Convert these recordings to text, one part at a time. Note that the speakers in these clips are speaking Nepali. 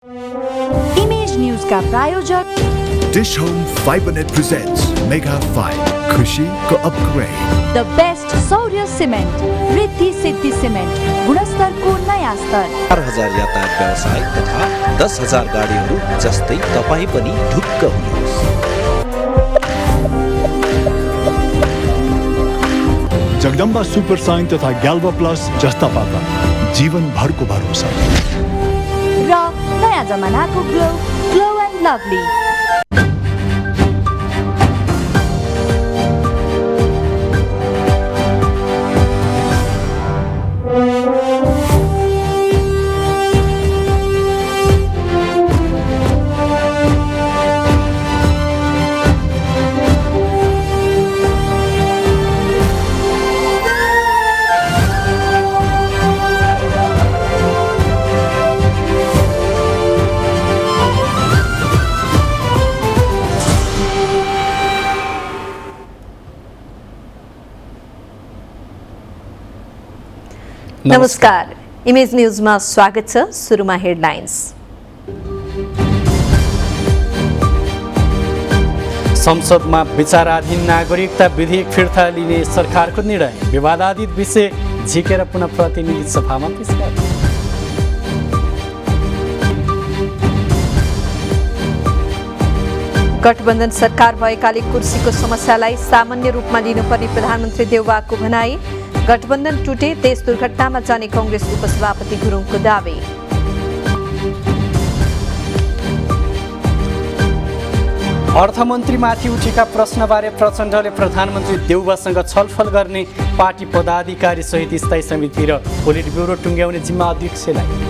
इमेज न्यूज का प्रायोजक dish home Fibernet presents mega 5 खुशी को अपग्रेड। द बेस्ट सौर्य सिमेन्ट, रिद्धि सिद्धि सिमेन्ट, गुणस्तर को नयाँ स्तर। 4000 यातायात व्यवसाय तथा 10,000 गाडीहरू जस्तै तपाई पनि ढुक्क हुनुहोस्। जगदम्बा सुपर साइन तथा ग्याल्बा प्लस जस्ता पाता जीवन भरको भरोसा र नयाँ जमानाको ग्लो एन्ड लभली। नमस्कार, इमेज न्यूजमा स्वागत छ। सुरुमा हेडलाइन्स। संसदमा विचाराधीन नागरिकता विधेयक फिर्ता लिने सरकारको निर्णय, विवादादित विषय झिकेर पुनः प्रतिनिधि सभामा पेश गर्यो। गठबन्धन सरकार भएकाले कुर्सीको समस्यालाई सामान्य रूपमा लिनुपर्ने प्रधानमन्त्री देउवाको भनाई। गठबन्धन टुटे, देश दुर्घटनामा जाने कांग्रेस उपसभापति गुरुङको दावी। अर्थमन्त्रीमाथि उठेका प्रश्नबारे प्रचण्डले प्रधानमन्त्री देउवासँग छलफल गर्ने पार्टी पदाधिकारी सहित स्थायी समिति र पोलिट ब्युरो टुङ्ग्याउने जिम्मा अध्यक्षलाई।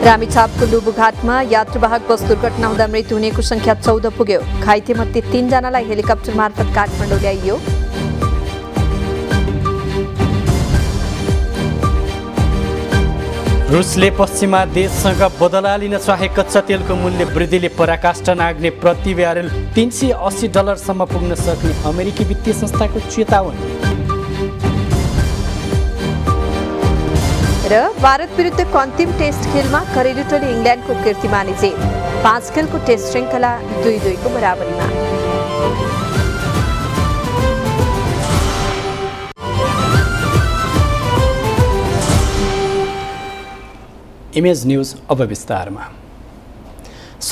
रामेछापको लुबुघाटमा यात्रुवाहक बस दुर्घटना हुँदा मृत्यु हुनेको संख्या 14 पुग्यो। घाइतेमध्ये 3 जनालाई हेलिकप्टर मार्फत काठमाडौँ ल्याइयो। रुसले पश्चिमा देशसँग बदला लिन चाहे कच्चा तेलको मूल्य वृद्धिले पराकाष्ठा नाग्ने प्रति ब्यारेल $380 पुग्न सक्ने अमेरिकी वित्तीय संस्थाको चेतावनी। र भारत विरुद्धको अन्तिम टेस्ट खेलमा घरेलु टोली इङ्ल्यान्डको कीर्तिमानी जित। 5 खेलको टेस्ट श्रृङ्खला 2-2 को बराबरीमा। इमेज न्यूज अब विस्तारमा।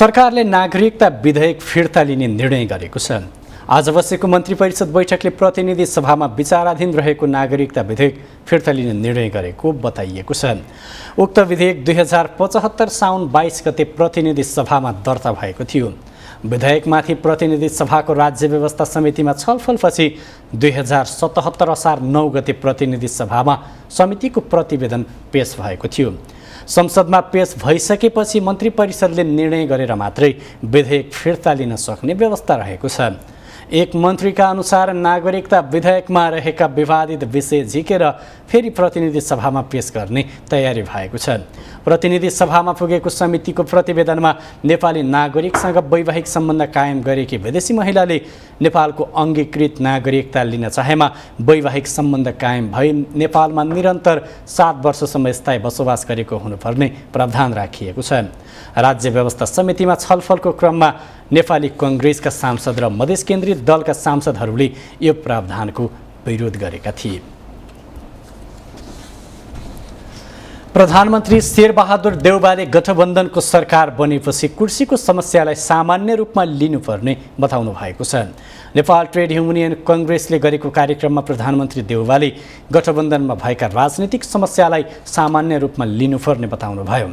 सरकारले नागरिकता विधेयक फिर्ता लिने निर्णय गरेको छ। आज बसेको मन्त्री परिषद बैठकले प्रतिनिधि सभामा विचाराधीन रहेको नागरिकता विधेयक फिर्ता लिने निर्णय गरेको बताइएको छ। उक्त विधेयक 2075 साउन 22 गते प्रतिनिधि सभामा दर्ता भएको थियो। विधेयकमाथि प्रतिनिधि सभाको राज्य व्यवस्था समितिमा छलफलपछि 2077 असार 9 गते प्रतिनिधि सभामा समितिको प्रतिवेदन पेश भएको थियो। संसदमा पेश भइसकेपछि मन्त्री परिषदले निर्णय गरेर मात्रै विधेयक फिर्ता लिन सक्ने व्यवस्था रहेको छ। एक मन्त्रीका अनुसार नागरिकता विधेयकमा रहेका विवादित विषय झिकेर फेरि प्रतिनिधि सभामा पेश गर्ने तयारी भएको छ। प्रतिनिधि सभामा पुगेको समितिको प्रतिवेदनमा नेपाली नागरिकसँग वैवाहिक सम्बन्ध कायम गरेकी विदेशी महिलाले नेपालको अङ्गीकृत नागरिकता लिन चाहेमा वैवाहिक सम्बन्ध कायम भई नेपालमा निरन्तर 7 वर्षसम्म स्थायी बसोबास गरेको हुनुपर्ने प्रावधान राखिएको छ। राज्य व्यवस्था समितिमा छलफलको क्रममा नेपाली कांग्रेसका सांसद र मधेस केन्द्रीय दलका सांसदहरूले यो प्रावधानको विरोध गरेका थिए। प्रधानमन्त्री शेरबहादुर देउवाले गठबन्धनको सरकार बनेपछि कुर्सीको समस्यालाई सामान्य रूपमा लिनुपर्ने बताउनु भएको छ। नेपाल ट्रेड युनियन कांग्रेसले गरेको कार्यक्रममा प्रधानमन्त्री देउवाले गठबन्धनमा भएका राजनीतिक समस्यालाई सामान्य रूपमा लिनुपर्ने बताउनुभयो।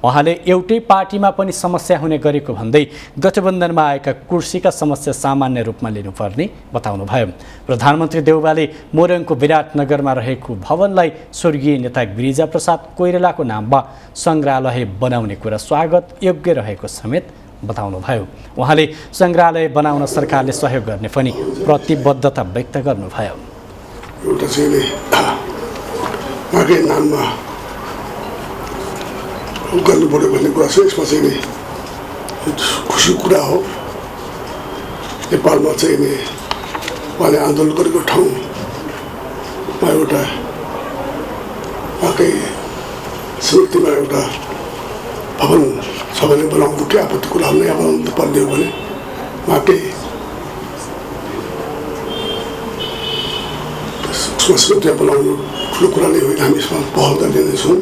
उहाँले एउटै पार्टीमा पनि समस्या हुने गरेको भन्दै गठबन्धनमा आएका कुर्सीका समस्या सामान्य रूपमा लिनुपर्ने बताउनुभयो। प्रधानमन्त्री देउवाले मोरङको विराटनगरमा रहेको भवनलाई स्वर्गीय नेता गिरिजाप्रसाद कोइरालाको नाममा सङ्ग्रहालय बनाउने कुरा स्वागत योग्य रहेको समेत बताउनुभयो। उहाँले सङ्ग्रहालय बनाउन सरकारले सहयोग गर्ने पनि प्रतिबद्धता व्यक्त गर्नुभयो। गर्नु पर्यो भन्ने कुरा छ। यसमा चाहिँ नि खुसीको कुरा हो। नेपालमा चाहिँ नि उहाँले आन्दोलन गरेको ठाउँमा एउटा उहाँकै स्मृतिमा एउटा भवन छ भने बनाउनु के आपत्तिको कुरा नयाँ बनाउनु पर्ने हो भने उहाँकै स्मृति बनाउनु ठुलो कुरा नै होइन। हामी यसमा पहल गरिदिँदैछौँ।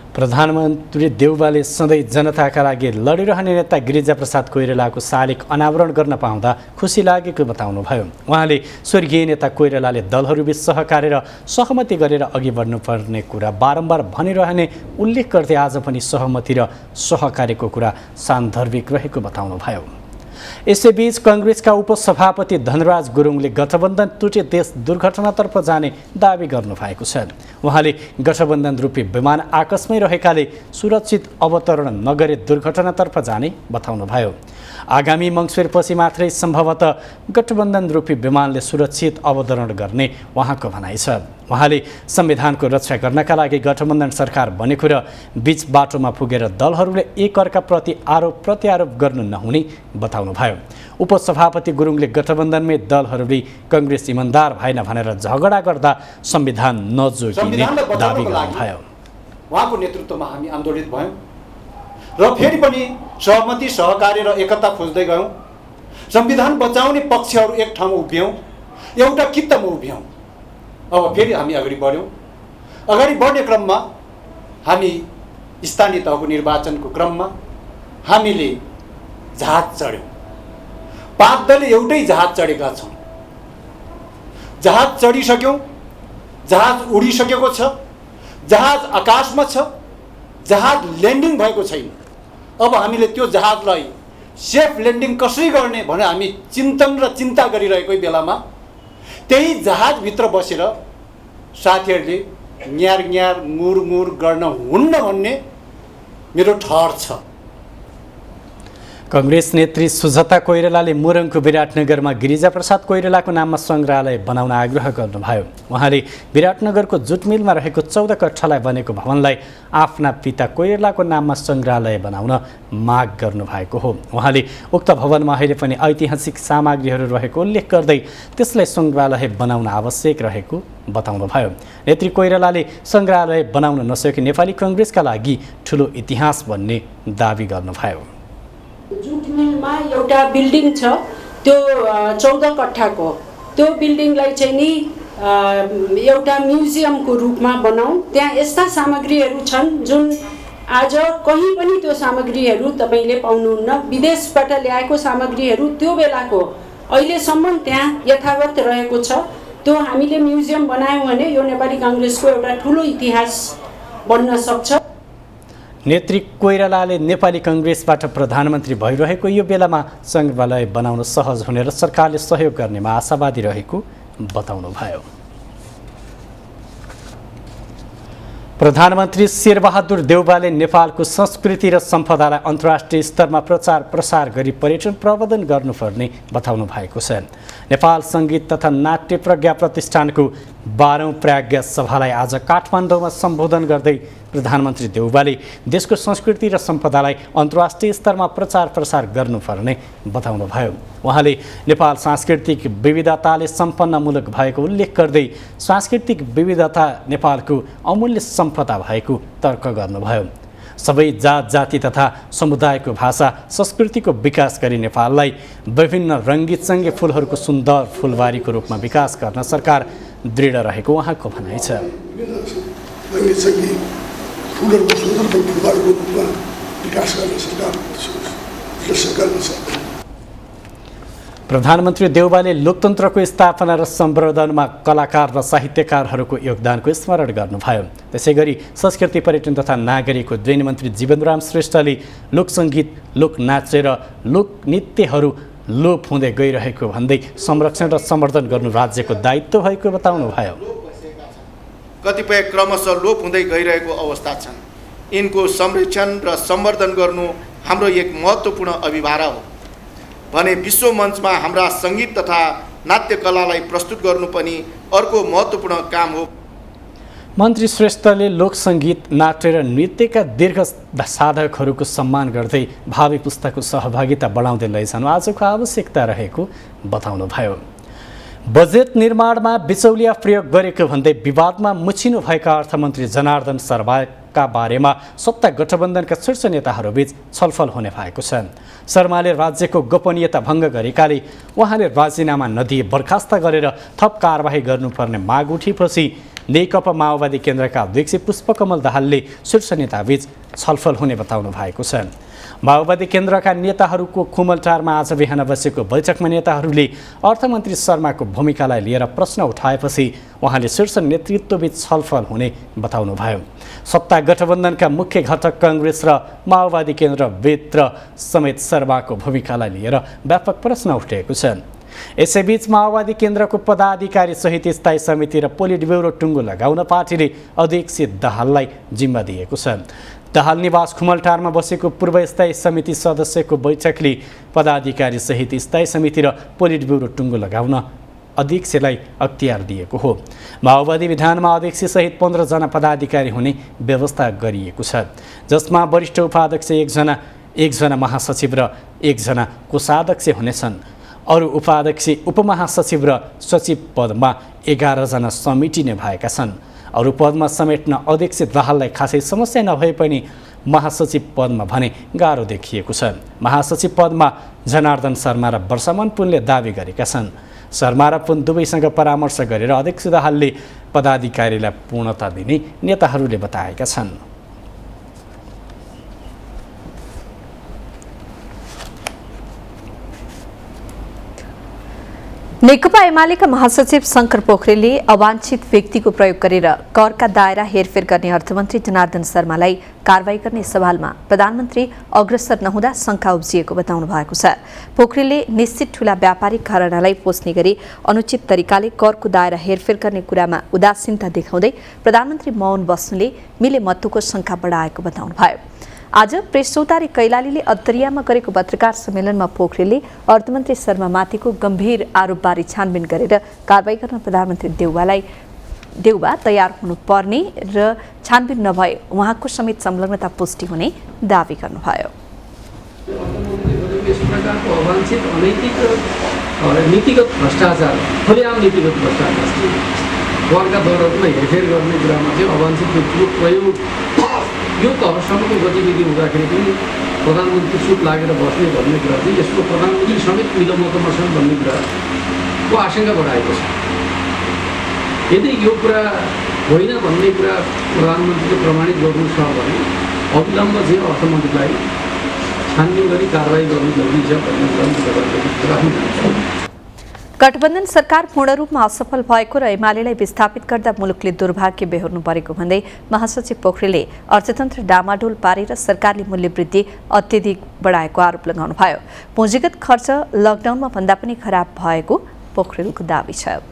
प्रधानमन्त्री देउवाले सधैँ जनताका लागि लडिरहने नेता गिरिजाप्रसाद कोइरालाको शालिग अनावरण गर्न पाउँदा खुसी लागेको बताउनुभयो। उहाँले स्वर्गीय नेता कोइरालाले दलहरूबीच सहकार्य र सहमति गरेर अघि बढ्नुपर्ने कुरा बारम्बार भनिरहने उल्लेख गर्दै आज पनि सहमति र सहकार्यको कुरा सान्दर्भिक रहेको बताउनुभयो। यसैबीच कङ्ग्रेसका उपसभापति धनराज गुरुङले गठबन्धन टुटे देश दुर्घटनातर्फ जाने दावी गर्नुभएको छ। उहाँले गठबन्धन रूपी विमान आकाशमै रहेकाले सुरक्षित अवतरण नगरे दुर्घटनातर्फ जाने बताउनुभयो। आगामी मङ्सिरपछि मात्रै सम्भवतः गठबन्धन रूपी विमानले सुरक्षित अवतरण गर्ने उहाँको भनाइ छ। उहाँले संविधानको रक्षा गर्नका लागि गठबन्धन सरकार बनेको र बीच बाटोमा पुगेर दलहरूले एकअर्काप्रति आरोप प्रत्यारोप गर्नु नहुने बताउनुभयो। उपसभापति गुरुङले गठबन्धनमै दलहरूले कङ्ग्रेस इमान्दार भएन भनेर झगडा गर्दा संविधान नजोगिने दावी गर्नुभयो। उहाँको नेतृत्वमा हामी आन्दोलित भयौँ र फेरि पनि सहमति सहकार्य र एकता खोज्दै गयौँ। संविधान बचाउने पक्षहरू एक ठाउँमा उभियौँ, एउटा कित्तमा उभियौँ। अब फेरि हामी अगाडि बढ्यौँ। अगाडि बढ्ने क्रममा हामी स्थानीय तहको निर्वाचनको क्रममा हामीले जहाज चढ्यौँ। 5 दल एउटै जहाज चढेका छौँ। जहाज चढिसक्यौँ, जहाज उडिसकेको छ, जहाज आकाशमा छ, जहाज ल्यान्डिङ भएको छैन। अब हामीले त्यो जहाजलाई सेफ ल्यान्डिङ कसरी गर्ने भनेर हामी चिन्तन र चिन्ता गरिरहेको बेलामा त्यही जहाजभित्र बसेर साथीहरूले न्यार न्यार मुर मुर गर्न हुन्न भन्ने मेरो ठहर छ। कङ्ग्रेस नेत्री सुजाता कोइरालाले मोरङको विराटनगरमा गिरिजाप्रसाद कोइरालाको नाममा सङ्ग्रहालय बनाउन आग्रह गर्नुभयो। उहाँले विराटनगरको जुटमिलमा रहेको 14 कक्षालाई बनेको भवनलाई आफ्ना पिता कोइरालाको नाममा सङ्ग्रहालय बनाउन माग गर्नुभएको हो। उहाँले उक्त भवनमा अहिले पनि ऐतिहासिक सामग्रीहरू रहेको उल्लेख गर्दै त्यसलाई सङ्ग्रहालय बनाउन आवश्यक रहेको बताउनुभयो। नेत्री कोइरालाले सङ्ग्रहालय बनाउन नसके नेपाली कङ्ग्रेसका लागि ठुलो इतिहास बन्ने दावी गर्नुभयो। जुट मिलमा एउटा बिल्डिङ छ, त्यो 14 कट्ठाको, त्यो बिल्डिङलाई चाहिँ नि एउटा म्युजियमको रूपमा बनाऊ। त्यहाँ यस्ता सामग्रीहरू छन् जुन आज कहीँ पनि त्यो सामग्रीहरू तपाईँले पाउनुहुन्न। विदेशबाट ल्याएको सामग्रीहरू त्यो बेलाको अहिलेसम्म त्यहाँ यथावत रहेको छ। त्यो हामीले म्युजियम बनायौँ भने यो नेपाली काङ्ग्रेसको एउटा ठुलो इतिहास बन्न सक्छ। नेत्री कोइरालाले नेपाली कङ्ग्रेसबाट प्रधानमन्त्री भइरहेको यो बेलामा सङ्ग्रहालय बनाउन सहज हुने र सरकारले सहयोग गर्नेमा आशावादी रहेको बताउनुभयो। प्रधानमन्त्री शेरबहादुर देउवाले नेपालको संस्कृति र सम्पदालाई अन्तर्राष्ट्रिय स्तरमा प्रचार प्रसार गरी पर्यटन प्रवर्धन गर्नुपर्ने बताउनु भएको छ। नेपाल सङ्गीत तथा नाट्य प्रज्ञा प्रतिष्ठानको 12औं प्राज्ञ सभालाई आज काठमाडौँमा सम्बोधन गर्दै प्रधानमन्त्री देउवाले देशको संस्कृति र सम्पदालाई अन्तर्राष्ट्रिय स्तरमा प्रचार प्रसार गर्नुपर्ने बताउनुभयो। उहाँले नेपाल सांस्कृतिक विविधताले सम्पन्न मुलुक भएको उल्लेख गर्दै सांस्कृतिक विविधता नेपालको अमूल्य सम्पदा भएको तर्क गर्नुभयो। सबै जात जाति तथा समुदायको भाषा संस्कृतिको विकास गरी नेपाललाई विभिन्न रङ्गित सङ्गे फुलहरूको सुन्दर फुलबारीको रूपमा विकास गर्न सरकार दृढ रहेको उहाँको भनाइ छ। प्रधानमन्त्री देउवाले लोकतन्त्रको स्थापना र सम्वर्धनमा कलाकार र साहित्यकारहरूको योगदानको स्मरण गर्नुभयो। त्यसैगरी संस्कृति पर्यटन तथा नागरिक उड्डयन मन्त्री जीवनराम श्रेष्ठले लोकसङ्गीत लोकनाट्य र लोकनृत्यहरू लोप हुँदै गइरहेको भन्दै संरक्षण र सम्वर्धन गर्नु राज्यको दायित्व भएको बताउनुभयो। कतिपय क्रमशः लोप हुँदै गइरहेको अवस्था छन्। यिनको संरक्षण र सम्वर्धन गर्नु हाम्रो एक महत्त्वपूर्ण अभिभार हो भने विश्व मञ्चमा हाम्रा सङ्गीत तथा नाट्य कलालाई प्रस्तुत गर्नु पनि अर्को महत्त्वपूर्ण काम हो। मन्त्री श्रेष्ठले लोकसङ्गीत नाट्य र नृत्यका दीर्घ साधकहरूको सम्मान गर्दै भावी पुस्ताको सहभागिता बढाउँदै लैजानु आजको आवश्यकता रहेको बताउनुभयो। बजेट निर्माणमा बिचौलिया प्रयोग गरेको भन्दै विवादमा मुछिनु भएका अर्थमन्त्री जनार्दन शर्माका बारेमा सत्ता गठबन्धनका शीर्ष नेताहरूबीच छलफल हुने भएको छ। शर्माले राज्यको गोपनीयता भङ्ग गरेकाले उहाँले राजीनामा नदिए बर्खास्त गरेर थप कारबाही गर्नुपर्ने माग उठेपछि नेकपा माओवादी केन्द्रका अध्यक्ष पुष्पकमल दाहालले शीर्ष नेताबीच छलफल हुने बताउनु भएको छ। माओवादी केन्द्रका नेताहरूको खुमलटारमा आज बिहान बसेको बैठकमा नेताहरूले अर्थमन्त्री शर्माको भूमिकालाई लिएर प्रश्न उठाएपछि उहाँले शीर्ष नेतृत्वबीच छलफल हुने बताउनुभयो। सत्ता गठबन्धनका मुख्य घटक काङ्ग्रेस र माओवादी केन्द्रभित्र समेत शर्माको भूमिकालाई लिएर व्यापक प्रश्न उठेको छ। यसैबीच माओवादी केन्द्रको पदाधिकारी सहित स्थायी समिति र पोलिट ब्युरो टुङ्गो लगाउन पार्टीले अध्यक्ष दाहाललाई जिम्मा दिएको छ। दाहाल निवास खुमलटारमा बसेको पूर्व स्थायी समिति सदस्यको बैठकले पदाधिकारी सहित स्थायी समिति र पोलिट ब्युरो टुङ्गो लगाउन अध्यक्षलाई अख्तियार दिएको हो। माओवादी विधानमा अध्यक्ष सहित 15 जना पदाधिकारी हुने व्यवस्था गरिएको छ, जसमा वरिष्ठ उपाध्यक्ष 1 जना महासचिव र 1 जना कोषाध्यक्ष हुनेछन्। अरू उपाध्यक्ष, उपमहासचिव र सचिव पदमा 11 जना समेटिने भएका छन्। अरू पदमा समेट्न अध्यक्ष दाहाललाई खासै समस्या नभए पनि महासचिव पदमा भने गाह्रो देखिएको छ। महासचिव पदमा जनार्दन शर्मा र वर्षमान पुनले दावी गरेका छन्। शर्मा र पुन दुवैसँग परामर्श गरेर अध्यक्ष दाहालले पदाधिकारीलाई पूर्णता दिने नेताहरूले बताएका छन्। नेकपा एमालेका महासचिव शंकर पोखरेलले अवांछित व्यक्तिको प्रयोग गरेर करका दायरा हेरफेर गर्ने अर्थमन्त्री जनार्दन शर्मालाई कारवाही गर्ने सवालमा प्रधानमन्त्री अग्रसर नहुँदा शंका उब्जिएको बताउनु भएको छ। पोखरेलले निश्चित ठूला व्यापारिक घरानालाई पोस्ने गरी अनुचित तरिकाले करको दायरा हेरफेर गर्ने कुरामा उदासीनता देखाउँदै प्रधानमन्त्री मौन बस्नुले मिलेमत्तुको शंका बढाएको बताउनुभयो। आज प्रेस चौतारी कैलालीले अत्तरियामा गरेको पत्रकार सम्मेलनमा पोखरेलले अर्थमन्त्री शर्मामाथिको गम्भीर आरोपबारे छानबिन गरेर कारवाही गर्न प्रधानमन्त्री देउबा तयार हुनुपर्ने र छानबिन नभए उहाँको समेत संलग्नता पुष्टि हुने दावी गर्नुभयो। यस प्रकारको अवांछित अनैतिक र नीतिगत भ्रष्टाचार, खुलेआम नीतिगत भ्रष्टाचार, करका दरहरूमा हेरफेर गर्ने कुरामा चाहिँ अवांछित व्यक्तिको प्रयोग, यो तहसम्मको गतिविधि हुँदाखेरि पनि प्रधानमन्त्री चुप लागेर बस्ने भन्ने कुरा चाहिँ यसको प्रधानमन्त्री समेत मिलोमतोमा छन् भन्ने कुराको आशंका बढाएको छ। यदि यो कुरा होइन भन्ने कुरा प्रधानमन्त्रीले प्रमाणित गर्नु छ भने अविलम्ब चाहिँ अर्थमन्त्रीलाई छानबिन गरी कारवाही गर्नु जरुरी छ भन्ने कुरा राख्न चाहन्छु। गठबन्धन सरकार पूर्ण रूपमा असफल भएको र एमालेलाई विस्थापित गर्दा मुलुकले दुर्भाग्य बेहोर्नु परेको भन्दै महासचिव पोखरेलले अर्थतन्त्र डामाडोल पारेर सरकारले मूल्य वृद्धि अत्यधिक बढाएको आरोप लगाउनुभयो। पुँजीगत खर्च लकडाउनमा भन्दा पनि खराब भएको पोखरेलको दावी छ।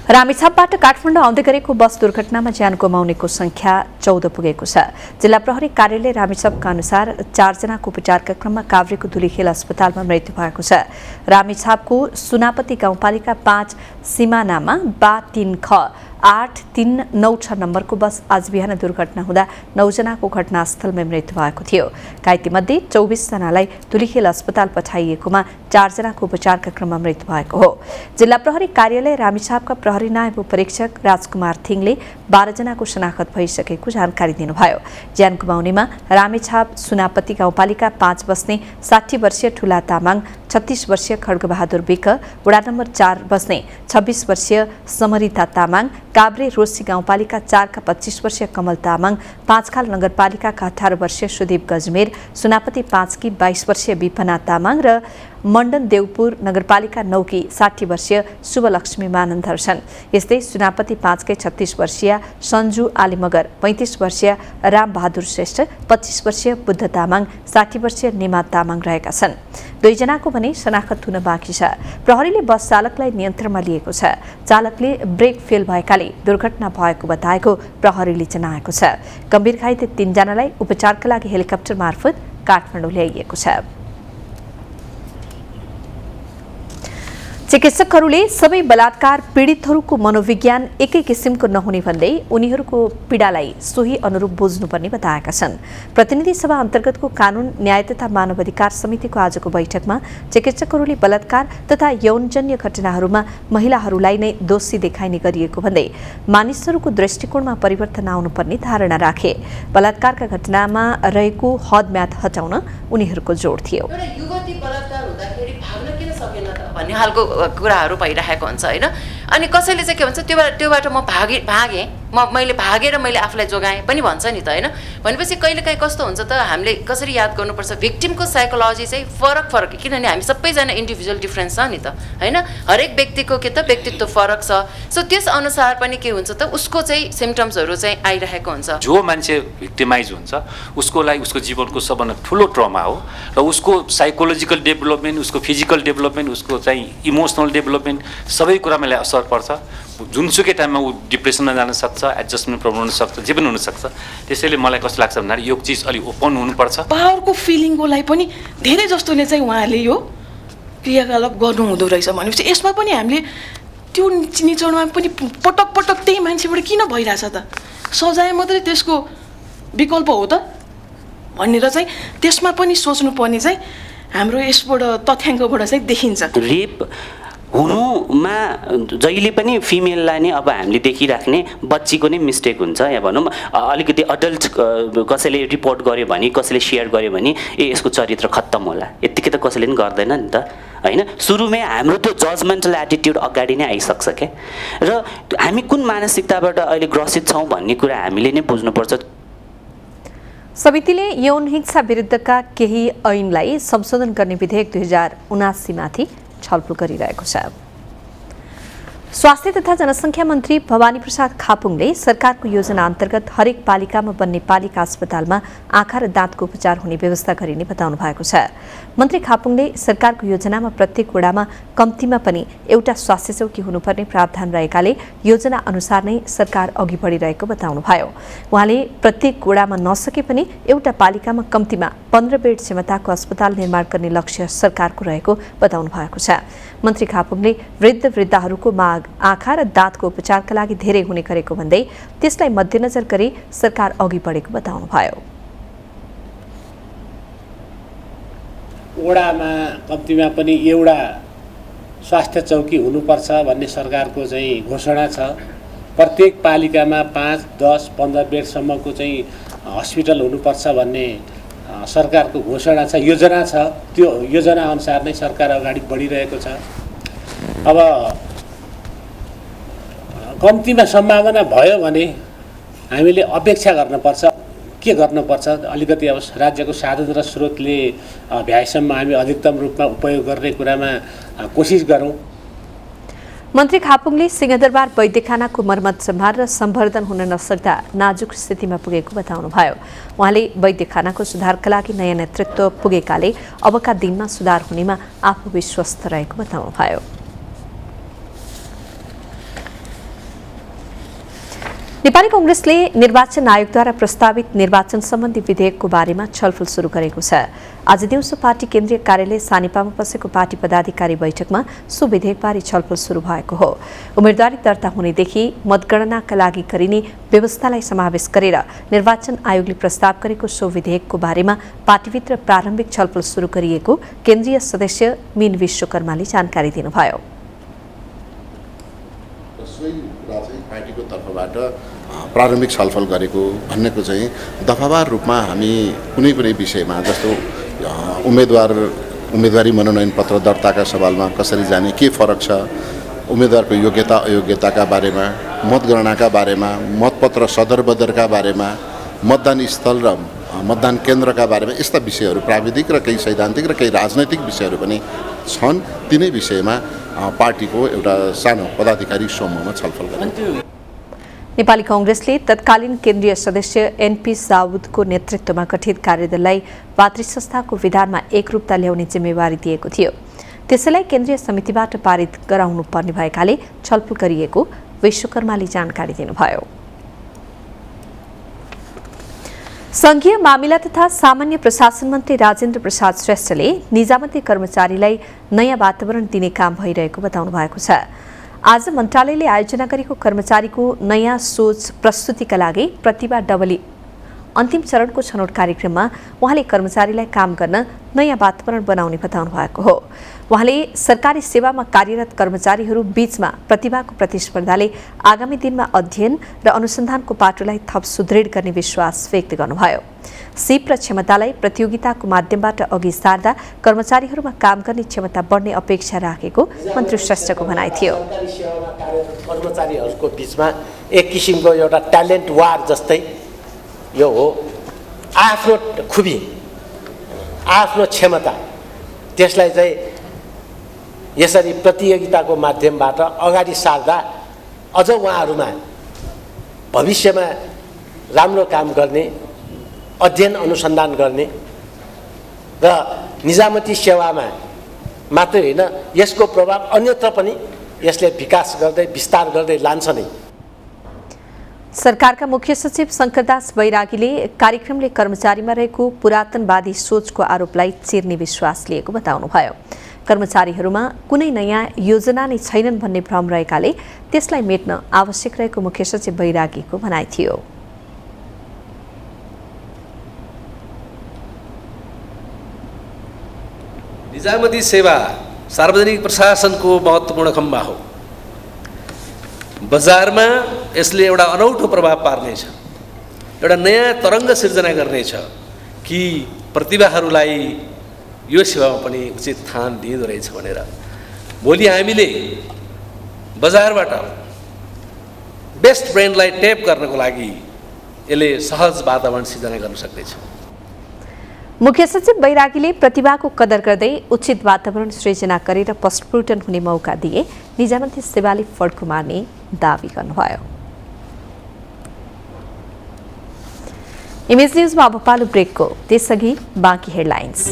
रामेछापबाट काठमाडौँ आउँदै गरेको बस दुर्घटनामा ज्यान गुमाउनेको संख्या 14 पुगेको छ। जिल्ला प्रहरी कार्यालय रामेछापका अनुसार 4 जनाको उपचारका क्रममा काभ्रेको धुलीखेल अस्पतालमा मृत्यु भएको छ। रामेछापको सुनापति गाउँपालिका 5 सिमानामा बा 3 ख 8396 नम्बरको बस आज बिहान दुर्घटना हुँदा 9 जनाको घटनास्थलमै मृत्यु भएको थियो। घाइतेमध्ये 24 जनालाई धुलीखेल अस्पताल पठाइएकोमा 4 जनाको उपचारका क्रममा मृत्यु भएको हो। जिल्ला प्रहरी कार्यालय रामेछापका प्रहरी नायब उपरीक्षक राजकुमार थिङले 12 जनाको शनाखत भइसकेको जानकारी दिनुभयो। ज्यान गुमाउनेमा रामेछाप सुनापति गाउँपालिका 5 बस्ने 60 वर्षीय ठुला तामाङ, 36 वर्षीय खड्गबहादुर विक, वडा नम्बर 4 बस्ने 26 वर्षीय समरिता तामाङ, काभ्रे रोसी गाउँपालिका 4 का 25 वर्षीय कमल तामाङ, पाँचखाल नगरपालिकाका 18 वर्षीय सुदीप गजमेर, सुनापति 5 की 22 वर्षीय विपना तामाङ र मण्डन देवपुर नगरपालिका 9 की 60 वर्षीय शुभलक्ष्मी मानन्धर छन्। यस्तै सुनापति 5 के 36 वर्षीय सन्जु आलिमगर, 35 वर्षीय रामबहादुर श्रेष्ठ, 25 वर्षीय बुद्ध तामाङ, 60 वर्षीय निमा तामाङ रहेका छन्। 2 जनाको भने शनाखत हुन बाँकी छ। प्रहरीले बस चालकलाई नियन्त्रणमा लिएको छ। चालकले ब्रेक फेल भएकाले दुर्घटना भएको बताएको प्रहरीले जनाएको छ। गम्भीर घाइते 3 जनालाई उपचारका लागि हेलिकप्टर मार्फत काठमाडौँ ल्याइएको छ। चिकित्सकहरूले सबै बलात्कार पीडितहरूको मनोविज्ञान एकै किसिमको नहुने भन्दै उनीहरूको पीडालाई सोही अनुरूप बुझ्नुपर्ने बताएका छन्। प्रतिनिधि सभा अन्तर्गतको कानून न्याय तथा मानव अधिकार समितिको आजको बैठकमा चिकित्सकहरूले बलात्कार तथा यौनजन्य घटनाहरूमा महिलाहरूलाई नै दोषी देखाइने गरिएको भन्दै मानिसहरूको दृष्टिकोणमा परिवर्तन आउनुपर्ने धारणा राखे। बलात्कारका घटनामा रहेको हदम्याद हटाउन उनीहरूको जोड थियो। भन्ने खालको कुराहरू भइरहेको हुन्छ होइन। अनि कसैले चाहिँ के भन्छ त्योबाट म भागेँ मैले भागेर मैले आफूलाई जोगाएँ पनि भन्छ नि त होइन। भनेपछि कहिलेकाहीँ कस्तो हुन्छ त हामीले कसरी याद गर्नुपर्छ भिक्टिमको साइकोलोजी चाहिँ फरक किनभने हामी सबैजना इन्डिभिजुअल डिफ्रेन्स छ नि त होइन। हरेक व्यक्तिको के त व्यक्तित्व फरक छ। सो त्यस अनुसार पनि के हुन्छ त उसको चाहिँ सिम्टम्सहरू चाहिँ आइरहेको हुन्छ। जो मान्छे भिक्टिमाइज हुन्छ उसको लागि उसको जीवनको सबभन्दा ठुलो ट्रमा हो र उसको साइकोलोजिकल डेभलपमेन्ट उसको फिजिकल डेभलपमेन्ट उसको चाहिँ इमोसनल डेभलपमेन्ट सबै कुरामा यसले असर पर्छ। जुनसुकै टाइममा ऊ डिप्रेसनमा जान सक्छ, एडजस्टमेन्ट प्रब्लम हुनसक्छ, जे पनि हुनसक्छ। त्यसैले मलाई कस्तो लाग्छ भन्दाखेरि यो चिज अलिक ओपन हुनुपर्छ। पावरको फिलिङको लागि पनि धेरै जस्तोले चाहिँ उहाँले यो क्रियाकलाप गर्नुहुँदो रहेछ भनेपछि यसमा पनि हामीले त्यो निचोडमा पनि पटक त्यही मान्छेबाट किन भइरहेछ त सजाय मात्रै त्यसको विकल्प हो त भनेर चाहिँ त्यसमा पनि सोच्नुपर्ने चाहिँ हाम्रो यसबाट तथ्याङ्कबाट चाहिँ देखिन्छ। रेप हुनुमा जहिले पनि फिमेललाई नै अब हामीले देखिराख्ने बच्चीको नै मिस्टेक हुन्छ या भनौँ अलिकति अडल्ट कसैले रिपोर्ट गर्यो भने कसैले सेयर गर्यो भने यसको चरित्र खत्तम होला यत्तिकै त कसैले पनि गर्दैन नि त होइन। सुरुमै हाम्रो त्यो जजमेन्टल एटिट्युड अगाडि नै आइसक्छ क्या र हामी कुन मानसिकताबाट अहिले ग्रसित छौँ भन्ने कुरा हामीले नै बुझ्नुपर्छ। समितिले यौन हिंसा विरुद्धका केही ऐनलाई संशोधन गर्ने विधेयक 2079 माथि छलफल गरिरहेको छ। स्वास्थ्य तथा जनसङ्ख्या मन्त्री भवानी प्रसाद खापुङले सरकारको योजना अन्तर्गत हरेक पालिकामा बन्ने पालिका अस्पतालमा आँखा र दाँतको उपचार हुने व्यवस्था गरिने बताउनु भएको छ। मन्त्री खापुङले सरकारको योजनामा प्रत्येक वडामा कम्तीमा पनि एउटा स्वास्थ्य चौकी हुनुपर्ने प्रावधान रहेकाले योजना अनुसार नै सरकार अघि बढिरहेको बताउनुभयो। उहाँले प्रत्येक वडामा नसके पनि एउटा पालिकामा कम्तीमा 15 बेड क्षमताको अस्पताल निर्माण गर्ने लक्ष्य सरकारको रहेको बताउनु भएको छ। मन्त्री खापुङले वृद्धहरूको माग आँखा र दाँतको उपचारका लागि धेरै हुने गरेको भन्दै त्यसलाई मध्यनजर गरी सरकार अघि बढेको बताउनुभयो। वडामा कम्तीमा पनि एउटा स्वास्थ्य चौकी हुनुपर्छ भन्ने सरकारको चाहिँ घोषणा छ। प्रत्येक पालिकामा 5, 10, 15 बेडसम्मको चाहिँ हस्पिटल हुनुपर्छ भन्ने सरकारको घोषणा छ, योजना छ। त्यो योजना अनुसार नै सरकार अगाडि बढिरहेको छ। अब कम्तीमा सम्भावना भयो भने हामीले अपेक्षा गर्नुपर्छ के गर्नुपर्छ अलिकति अब राज्यको साधन र स्रोतले भ्याएसम्म हामी अधिकतम रूपमा उपयोग गर्ने कुरामा कोसिस गरौँ। मन्त्री खापुङले सिंहदरबार वैद्यखानाको मर्मत सम्हार र सम्वर्धन हुन नसक्दा नाजुक स्थितिमा पुगेको बताउनुभयो। उहाँले वैद्यखानाको सुधारका लागि नयाँ नेतृत्व पुगेकाले अबका दिनमा सुधार हुनेमा आफू विश्वस्त रहेको बताउनुभयो। नेपाली कांग्रेसले निर्वाचन आयोगद्वारा प्रस्तावित निर्वाचन सम्बन्धी विधेयकको बारेमा छलफल सुरु गरेको छ। आज दिउँसो पार्टी केन्द्रीय कार्यालय सानेपामा बसेको पार्टी पदाधिकारी बैठकमा सो विधेयकबारे छलफल सुरु भएको हो। उम्मेदवारी दर्ता हुनेदेखि मतगणनाका लागि गरिने व्यवस्थालाई समावेश गरेर निर्वाचन आयोगले प्रस्ताव गरेको सो विधेयकको बारेमा पार्टीभित्र प्रारम्भिक छलफल सुरु गरिएको केन्द्रीय सदस्य मीन विश्वकर्माले जानकारी दिनुभयो। पार्टीको तर्फबाट प्रारम्भिक छलफल गरेको भन्नेको चाहिँ दफावार रूपमा हामी कुनै पनि विषयमा जस्तो उम्मेदवारी मनोनयन पत्र दर्ताका सवालमा कसरी जाने के फरक छ, उम्मेदवारको योग्यता अयोग्यताका बारेमा, मतगणनाका बारेमा, मतपत्र सदरबदरका बारेमा, मतदान स्थल र मतदान केन्द्रका बारेमा यस्ता विषयहरू प्राविधिक र केही सैद्धान्तिक र केही राजनैतिक विषयहरू पनि छन्। तिनै विषयमा पार्टीको एउटा सानो पदाधिकारी समूहमा छलफल गर्यो। नेपाली कांग्रेसले तत्कालीन केन्द्रीय सदस्य एनपी साउदको नेतृत्वमा गठित कार्यदललाई पार्टी संस्थाको विधानमा एकरूपता ल्याउने जिम्मेवारी दिएको थियो। त्यसैलाई केन्द्रीय समितिबाट पारित गराउनु पर्ने भएकाले छलफल गरिएको विश्वकर्माले जानकारी दिनुभयो। संघीय मामिला तथा सामान्य प्रशासन मन्त्री राजेन्द्र प्रसाद श्रेष्ठले निजामती कर्मचारीलाई नयाँ वातावरण दिने काम भइरहेको बताउनु भएको छ। आज मन्त्रालयले आयोजना गरेको कर्मचारीको नयाँ सोच प्रस्तुतिका लागि प्रतिभा डबली अन्तिम चरणको छनौट कार्यक्रममा उहाँले कर्मचारीलाई काम गर्न नयाँ वातावरण बनाउने बताउनु भएको हो। उहाँले सरकारी सेवामा कार्यरत कर्मचारीहरू बीचमा प्रतिभाको प्रतिस्पर्धाले आगामी दिनमा अध्ययन र अनुसन्धानको पाटोलाई थप सुदृढ गर्ने विश्वास व्यक्त गर्नुभयो। सिप र क्षमतालाई प्रतियोगिताको माध्यमबाट अघि सार्दा कर्मचारीहरूमा काम गर्ने क्षमता बढ्ने अपेक्षा राखेको मन्त्री श्रेष्ठको भनाइ थियो। कर्मचारीहरूको बीचमा एक किसिमको एउटा ट्यालेन्ट वार जस्तै यो हो। आफ्नो खुबी, आफ्नो क्षमता, त्यसलाई चाहिँ यसरी प्रतियोगिताको माध्यमबाट अगाडि सार्दा अझ उहाँहरूमा भविष्यमा राम्रो काम गर्ने, अध्ययन अनुसन्धान गर्ने र निजामती सेवामा मात्रै होइन यसको प्रभाव अन्यत्र पनि यसले विकास गर्दै विस्तार गर्दै लान्छ नै। सरकारका मुख्य सचिव शंकरदास बैरागीले कार्यक्रमले कर्मचारीमा रहेको पुरातनवादी सोचको आरोपलाई चिर्ने विश्वास लिएको बताउनुभयो। कर्मचारीहरूमा कुनै नयाँ योजना नै छैनन् भन्ने भ्रम रहेकाले त्यसलाई मेट्न आवश्यक रहेको मुख्य सचिव बैरागीको भनाइ थियो। निजामती सेवा सार्वजनिक प्रशासनको महत्त्वपूर्ण खम्बा हो। बजारमा यसले एउटा अनौठो प्रभाव पार्नेछ, एउटा नयाँ तरङ्ग सिर्जना गर्नेछ कि प्रतिभाहरूलाई यो सेवामा पनि उचित स्थान दिइँदो रहेछ भनेर। भोलि हामीले बजारबाट बेस्ट ब्रेन्डलाई ट्याप गर्नको लागि यसले सहज वातावरण सिर्जना गर्न सक्नेछ। मुख्य सचिव बैरागीले प्रतिभाको कदर गर्दै उचित वातावरण सृजना गरेर प्रस्फुटन हुने मौका दिए निजामती सेवाले फड्को मार्ने दावी गर्नुभयो। इमेज न्यूजमा अब पालो ब्रेकको, त्यसअघि बाँकी हेडलाइन्स।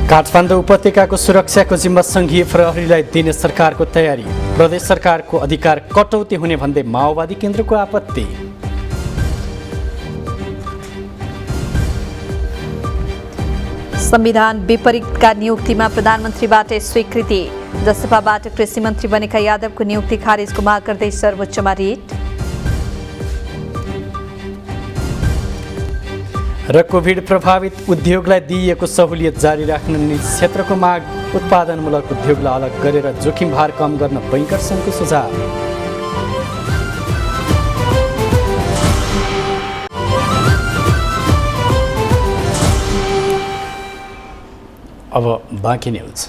काठमाडौँ उपत्यकाको सुरक्षाको जिम्मा सङ्घीय प्रहरीलाई दिने सरकारको तयारी, प्रदेश सरकारको अधिकार कटौती हुने भन्दै माओवादी केन्द्रको आपत्ति। संविधान विपरीतका नियुक्तिमा प्रधानमन्त्रीबाट स्वीकृति, जसपाबाट कृषि मन्त्री बनेका यादवको नियुक्ति खारेजको माग गर्दै सर्वोच्चमा रिट। र कोभिड प्रभावित उद्योगलाई दिइएको सहुलियत जारी राख्न निजी क्षेत्रको माग, उत्पादनमूलक उद्योगलाई अलग गरेर जोखिम भार कम गर्न बैंकर सङ्घको सुझाव। अब बाँकी न्युज।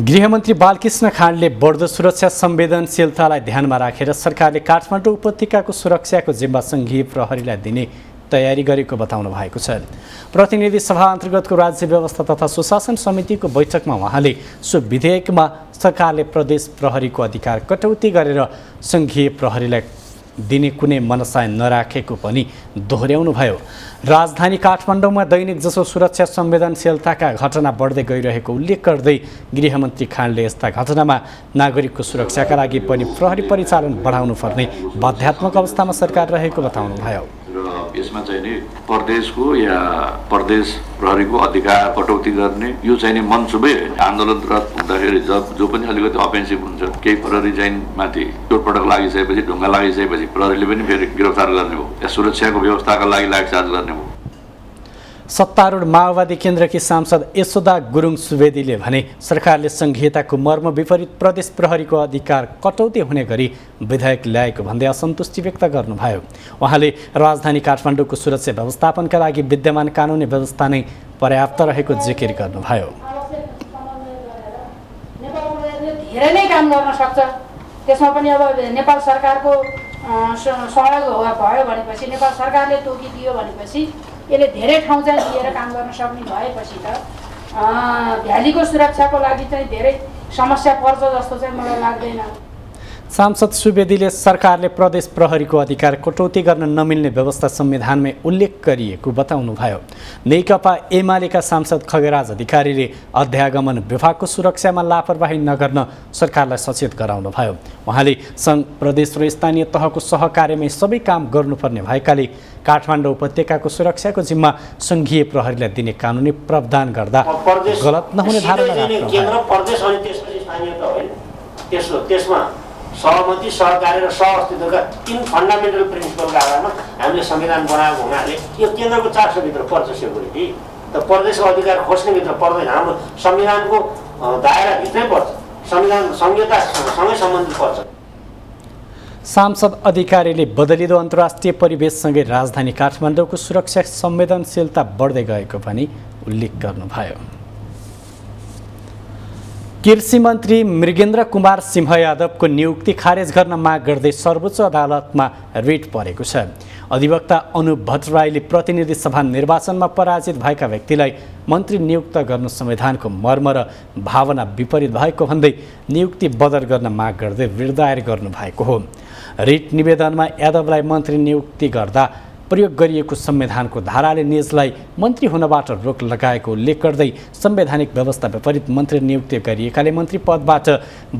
गृहमन्त्री बालकृष्ण खाँडले बढ्दो सुरक्षा संवेदनशीलतालाई ध्यानमा राखेर सरकारले काठमाडौँ उपत्यकाको सुरक्षाको जिम्मा सङ्घीय प्रहरीलाई दिने तयारी गरेको बताउनु भएको छ। प्रतिनिधि सभा अन्तर्गतको राज्य व्यवस्था तथा सुशासन समितिको बैठकमा उहाँले सो विधेयकमा सरकारले प्रदेश प्रहरीको अधिकार कटौती गरेर सङ्घीय प्रहरीलाई दिने कुनै मनसाय नराखेको पनि दोहोर्याउनुभयो। राजधानी काठमाडौँमा दैनिक जसो सुरक्षा संवेदनशीलताका घटना बढ्दै गइरहेको उल्लेख गर्दै गृहमन्त्री खाँडले यस्ता घटनामा नागरिकको सुरक्षाका लागि पनि प्रहरी परिचालन बढाउनु पर्ने बाध्यात्मक अवस्थामा सरकार रहेको बताउनुभयो। र यसमा चाहिँ नि प्रदेशको या प्रदेश प्रहरीको अधिकार कटौती गर्ने यो चाहिँ नि मनसुबै आन्दोलनरत हुँदाखेरि जो पनि अलिकति अफेन्सिभ हुन्छ, केही प्रहरी चाहिँ माथि चोटपटक लागिसकेपछि, ढुङ्गा लागिसकेपछि प्रहरीले पनि फेरि गिरफ्तार गर्ने हो या सुरक्षाको व्यवस्थाका लागि लाठीचार्ज गर्ने हो। सत्तारूढ माओवादी केन्द्रकी सांसद यशोदा गुरुङ सुवेदीले भने सरकारले संघीयताको मर्म विपरीत प्रदेश प्रहरीको अधिकार कटौती हुने गरी विधेयक ल्याएको भन्दै असन्तुष्टि व्यक्त गर्नुभयो। उहाँले राजधानी काठमाडौँको सुरक्षा व्यवस्थापनका लागि विद्यमान कानुनी व्यवस्था नै पर्याप्त रहेको जिकिर गर्नुभयो। धेरै नै काम गर्न सक्छ, त्यसमा पनि अब नेपाल सरकारको सहयोग भयो भनेपछि, नेपाल सरकारले तोकिदियो भनेपछि यसले धेरै ठाउँ चाहिँ लिएर काम गर्न सक्ने भएपछि त भ्यालीको सुरक्षाको लागि चाहिँ धेरै समस्या पर्छ जस्तो चाहिँ मलाई लाग्दैन। सांसद सुवेदीले सरकारले प्रदेश प्रहरीको अधिकार कटौती गर्न नमिल्ने व्यवस्था संविधानमै उल्लेख गरिएको बताउनुभयो। नेकपा एमालेका सांसद खगेराज अधिकारीले अध्यागमन विभागको सुरक्षामा लापरवाही नगर्न सरकारलाई सचेत गराउनुभयो। उहाँले सङ्घ प्रदेश र स्थानीय तहको सहकार्यमै सबै काम गर्नुपर्ने भएकाले काठमाडौँ उपत्यकाको सुरक्षाको जिम्मा सङ्घीय प्रहरीलाई दिने कानुनी प्रावधान गर्दा गलत नहुने धारणा त्यसमा सहमति सहकार्य र सहअस्तित्वका 3 फन्डामेन्टल प्रिन्सिपलका आधारमा हामीले संविधान बनाएको हुनाले यो केन्द्रको 400 भित्र पर्छ सेक्युरिटी त प्रदेशको अधिकार खोज्ने भित्र पर्दैन। हाम्रो संविधानको दायराभित्रै पर्छ, संविधान संहितासँगै सम्बन्धित पर्छ। सांसद अधिकारीले बदलिदो अन्तर्राष्ट्रिय परिवेशसँगै राजधानी काठमाडौँको सुरक्षा संवेदनशीलता बढ्दै गएको पनि उल्लेख गर्नुभयो। कृषि मन्त्री मृगेन्द्र कुमार सिंह यादवको नियुक्ति खारेज गर्न माग गर्दै सर्वोच्च अदालतमा रिट परेको छ। अधिवक्ता अनुप भट्टराईले प्रतिनिधि सभा निर्वाचनमा पराजित भएका व्यक्तिलाई मन्त्री नियुक्त गर्नु संविधानको मर्म र भावना विपरीत भएको भन्दै नियुक्ति बदल गर्न माग गर्दै रिट दायर गर्नुभएको हो। रिट निवेदनमा यादवलाई मन्त्री नियुक्ति गर्दा प्रयोग गरिएको संविधानको धाराले निजलाई मन्त्री हुनबाट रोक लगाएको उल्लेख गर्दै संवैधानिक व्यवस्था विपरीत मन्त्री नियुक्ति गरिएकाले मन्त्री पदबाट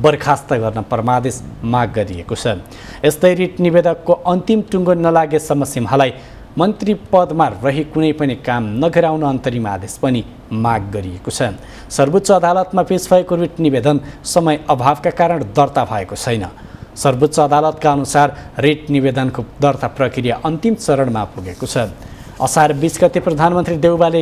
बर्खास्त गर्न परमादेश माग गरिएको छ। यस्तै रिट निवेदकको अन्तिम टुङ्गो नलागेसम्म सिंहलाई मन्त्री पदमा रही कुनै पनि काम नगराउन अन्तरिम आदेश पनि माग गरिएको छ। सर्वोच्च अदालतमा पेश भएको रिट निवेदन समय अभावका कारण दर्ता भएको छैन। सर्वोच्च अदालतका अनुसार रिट निवेदनको दर्ता प्रक्रिया अन्तिम चरणमा पुगेको छ। असार 20 गते प्रधानमन्त्री देउबाले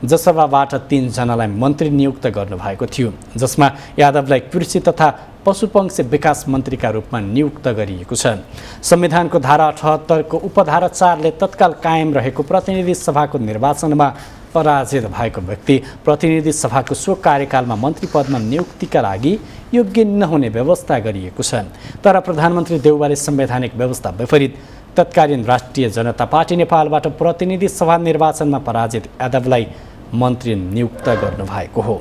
जसपाबाट 3 जनालाई मन्त्री नियुक्त गर्नुभएको थियो, जसमा यादवलाई कृषि तथा पशुपक्षी विकास मन्त्रीका रूपमा नियुक्त गरिएको छ। संविधानको धारा 78 को उपधारा 4 ले तत्काल कायम रहेको प्रतिनिधि सभाको निर्वाचनमा पराजित भएको व्यक्ति प्रतिनिधि सभाको सो कार्यकालमा मन्त्री पदमा नियुक्तिका लागि योग्य नहुने व्यवस्था गरिएको छ। तर प्रधानमन्त्री देउबाले संवैधानिक व्यवस्था विपरीत तत्कालीन राष्ट्रिय जनता पार्टी नेपालबाट प्रतिनिधि सभा निर्वाचनमा पराजित यादवलाई मन्त्री नियुक्त गर्नुभएको हो।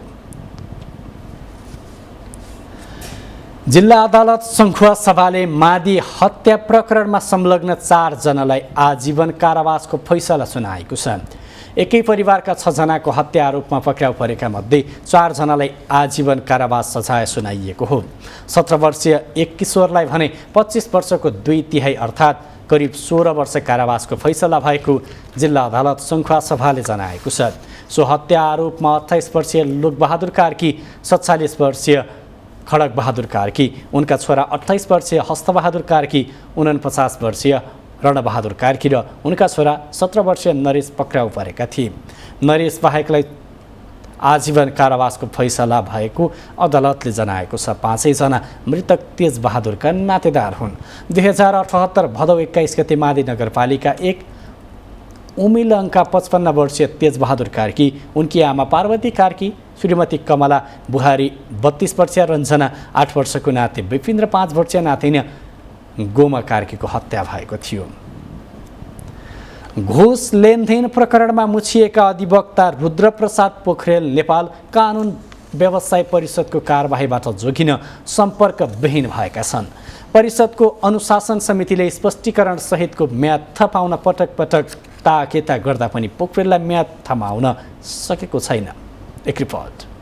जिल्ला अदालत सङ्खुवा सभाले मादी हत्या प्रकरणमा संलग्न 4 जनालाई आजीवन कारावासको फैसला सुनाएको छ। एकै परिवारका 6 जनाको हत्या आरोपमा पक्राउ परेका मध्ये 4 जनालाई आजीवन कारावास सजाय सुनाइएको हो। 17 वर्षीय एक किशोरलाई भने 25 वर्षको 2/3 अर्थात् करिब 16 वर्ष कारावासको फैसला भएको जिल्ला अदालत सङ्खुवा सभाले जनाएको छ। सो हत्या आरोपमा 28 वर्षीय लोकबहादुर कार्की, 47 वर्षीय खड्गबहादुर कार्की, उनका छोरा 28 वर्षीय हस्तबहादुर कार्की, 49 वर्षीय रणबहादुर कार्की र उनका छोरा 17 वर्षीय नरेश पक्राउ परेका थिए। नरेश बाहेकलाई आजीवन कारावासको फैसला भएको अदालतले जनाएको छ। 5 जना मृतक तेजबहादुरका नातेदार हुन्। 2078 भदौ 21 गते मादी नगरपालिका 1 उमिलङका 55 वर्षीय तेजबहादुर कार्की, उनकी आमा पार्वती कार्की, श्रीमती कमला बुहारी 32 वर्षीय रञ्जना 8 वर्षको नाति विपिन र 5 वर्षीय नातिनी गोमा कार्कीको हत्या भएको थियो। घुस लेनदेन प्रकरणमा मुछिएका अधिवक्ता रुद्रप्रसाद पोखरेल नेपाल कानुन व्यवसाय परिषदको कारबाहीबाट जोगिन सम्पर्कविहीन भएका छन्। परिषदको अनुशासन समितिले स्पष्टीकरण सहितको म्याद थपाउन पटक पटक ताकेता गर्दा पनि पोखरेललाई म्याद थमाउन सकेको छैन। एक रिपोर्ट।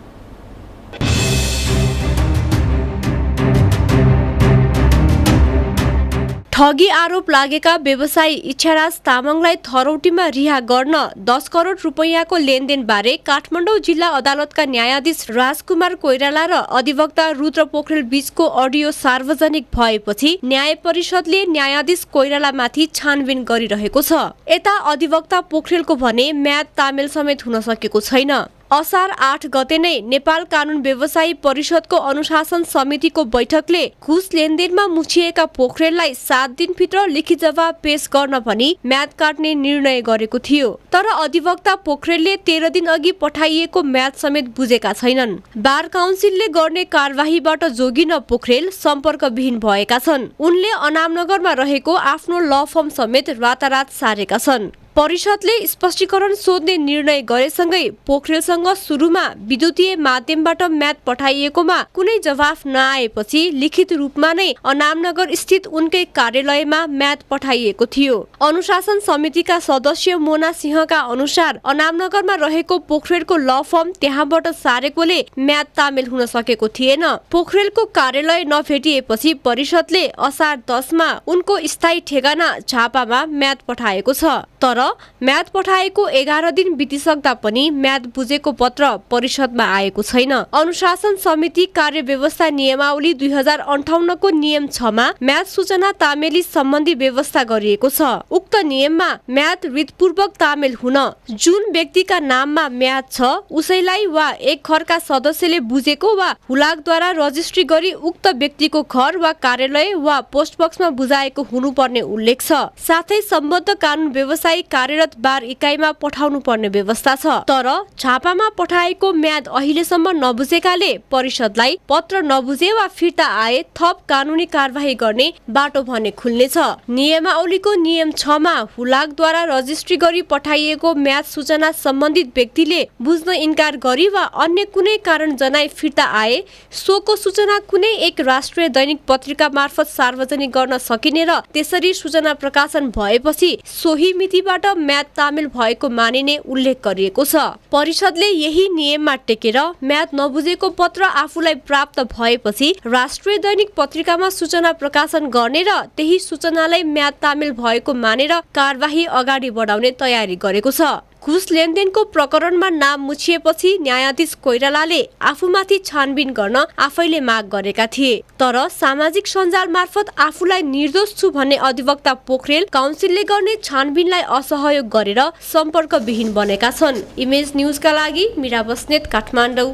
ठगी आरोप लागेका व्यवसायी इच्छाराज तामाङलाई थरौटीमा रिहा गर्न 10 करोड रुपैयाँको लेनदेन बारे काठमाडौँ जिल्ला अदालतका न्यायाधीश राजकुमार कोइराला र अधिवक्ता रुद्र पोखरेल बीचको अडियो सार्वजनिक भएपछि न्याय परिषदले न्यायाधीश कोइरालामाथि छानबिन गरिरहेको छ। यता अधिवक्ता पोखरेलको भने म्याद तामेल समेत हुन सकेको छैन। असार 8 गते नै नेपाल कानुन व्यवसायी परिषदको अनुशासन समितिको बैठकले घुस लेनदेनमा मुछिएका पोखरेललाई 7 दिनभित्र लिखित जवाब पेश गर्न भनी म्याद काट्ने निर्णय गरेको थियो। तर अधिवक्ता पोखरेलले 13 दिन अघि पठाइएको म्याद समेत बुझेका छैनन्। बार काउन्सिलले गर्ने कारबाहीबाट जोगिन पोखरेल सम्पर्कविहीन भएका छन्। उनले अनामनगरमा रहेको आफ्नो ल फर्म समेत रातारात सारेका छन्। परिषदले स्पष्टीकरण सोध्ने निर्णय गरेसँगै पोखरेलसँग सुरुमा विद्युतीय माध्यमबाट म्याद पठाइएकोमा कुनै जवाफ नआएपछि लिखित रूपमा नै अनामनगर स्थित उनकै कार्यालयमा म्याद पठाइएको थियो। अनुशासन समितिका सदस्य मोना सिंहका अनुसार अनामनगरमा रहेको पोखरेलको ल फर्म त्यहाँबाट सारेकोले म्याद तामेल हुन सकेको थिएन। पोखरेलको कार्यालय नभेटिएपछि परिषदले असार 10 मा उनको स्थायी ठेगाना झापामा म्याद पठाएको छ। तर म्याद पठाएको 11 दिन बितिसक्दा पनि म्याद बुझेको पत्र परिषदमा आएको छैन। अनुशासन समिति कार्यव्यवस्था नियमावली 2058 को नियम 6 मा म्याद सूचना तामेली सम्बन्धी व्यवस्था गरिएको छ। उक्त नियममा म्याद रितपूर्वक तामेल हुन जुन व्यक्तिका नाममा म्याद छ उसैलाई वा एक घरका सदस्यले बुझेको वा हुलाकद्वारा रजिस्ट्री गरी उक्त व्यक्तिको घर वा कार्यालय वा पोस्ट बक्समा बुझाएको हुनुपर्ने उल्लेख छ। साथै सम्बद्ध कानुन व्यवसायी कार्यरत बार इकाइमा पठाउनु पर्ने व्यवस्था छ। तर छापामा पठाएको म्याद अहिलेसम्म नबुझेकाले परिषदलाई पत्र नबुझे वा फिर्ता आए थप कानुनी कारबाही गर्ने बाटो भने खुल्नेछ। नियमावलीको नियम 6 मा हुलाकद्वारा रजिस्ट्री गरी पठाइएको म्याद सूचना सम्बन्धित व्यक्तिले बुझ्न इन्कार गरी वा अन्य कुनै कारण जनाई फिर्ता आए सोको सूचना कुनै एक राष्ट्रिय दैनिक पत्रिका मार्फत सार्वजनिक गर्न सकिने र त्यसरी सूचना प्रकाशन भएपछि सोही मितिबाट म्याद तामेल भएको मानिने उल्लेख गरिएको छ। परिषदले यही नियममा टेकेर म्याद नबुझेको पत्र आफूलाई प्राप्त भएपछि राष्ट्रिय दैनिक पत्रिकामा सूचना प्रकाशन गर्ने र त्यही सूचनालाई म्याद तामेल भएको मानेर कारबाही अगाडि बढाउने तयारी गरेको छ। घुस लेनदेनको प्रकरणमा नाम मुछिएपछि न्यायाधीश कोइरालाले आफूमाथि छानबिन गर्न आफैले माग गरेका थिए। तर सामाजिक सञ्जाल मार्फत आफूलाई निर्दोष छु भन्ने अधिवक्ता पोखरेल काउन्सिलले गर्ने छानबिनलाई असहयोग गरेर सम्पर्कविहीन बनेका छन्। इमेज न्यूजका लागि मीरा बस्नेत, काठमाडौँ।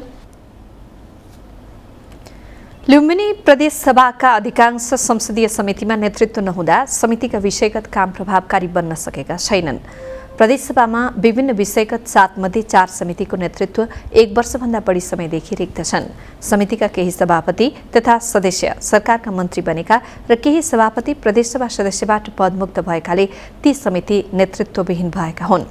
लुम्बिनी प्रदेश सभाका अधिकांश संसदीय समितिमा नेतृत्व नहुँदा समितिका विषयगत काम प्रभावकारी बन्न सकेका छैनन्। प्रदेशसभामा विभिन्न विषयगत 7 मध्ये 4 समितिको नेतृत्व 1 वर्षभन्दा बढी समयदेखि रिक्त छन्। समितिका केही सभापति तथा सदस्य सरकारका मन्त्री बनेका र केही सभापति प्रदेशसभा सदस्यबाट पदमुक्त भएकाले ती समिति नेतृत्वविहीन भएका हुन्।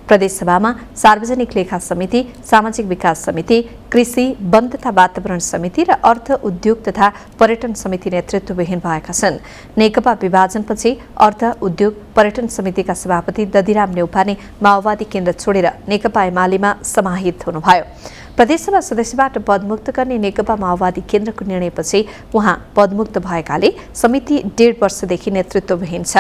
प्रदेशसभामा सार्वजनिक लेखा समिति, सामाजिक विकास समिति, कृषि, वन तथा वातावरण समिति र अर्थ, उद्योग तथा पर्यटन समिति नेतृत्वविहीन भएका छन्। नेकपा विभाजनपछि अर्थ, उद्योग, पर्यटन समितिका सभापति दधिराम नेउपाने माओवादी केन्द्र छोडेर नेकपा एमालेमा समाहित हुनुभयो। प्रदेशसभा सदस्यबाट पदमुक्त गर्ने नेकपा माओवादी केन्द्रको निर्णयपछि उहाँ पदमुक्त भएकाले समिति 1.5 वर्षदेखि नेतृत्वविहीन छ।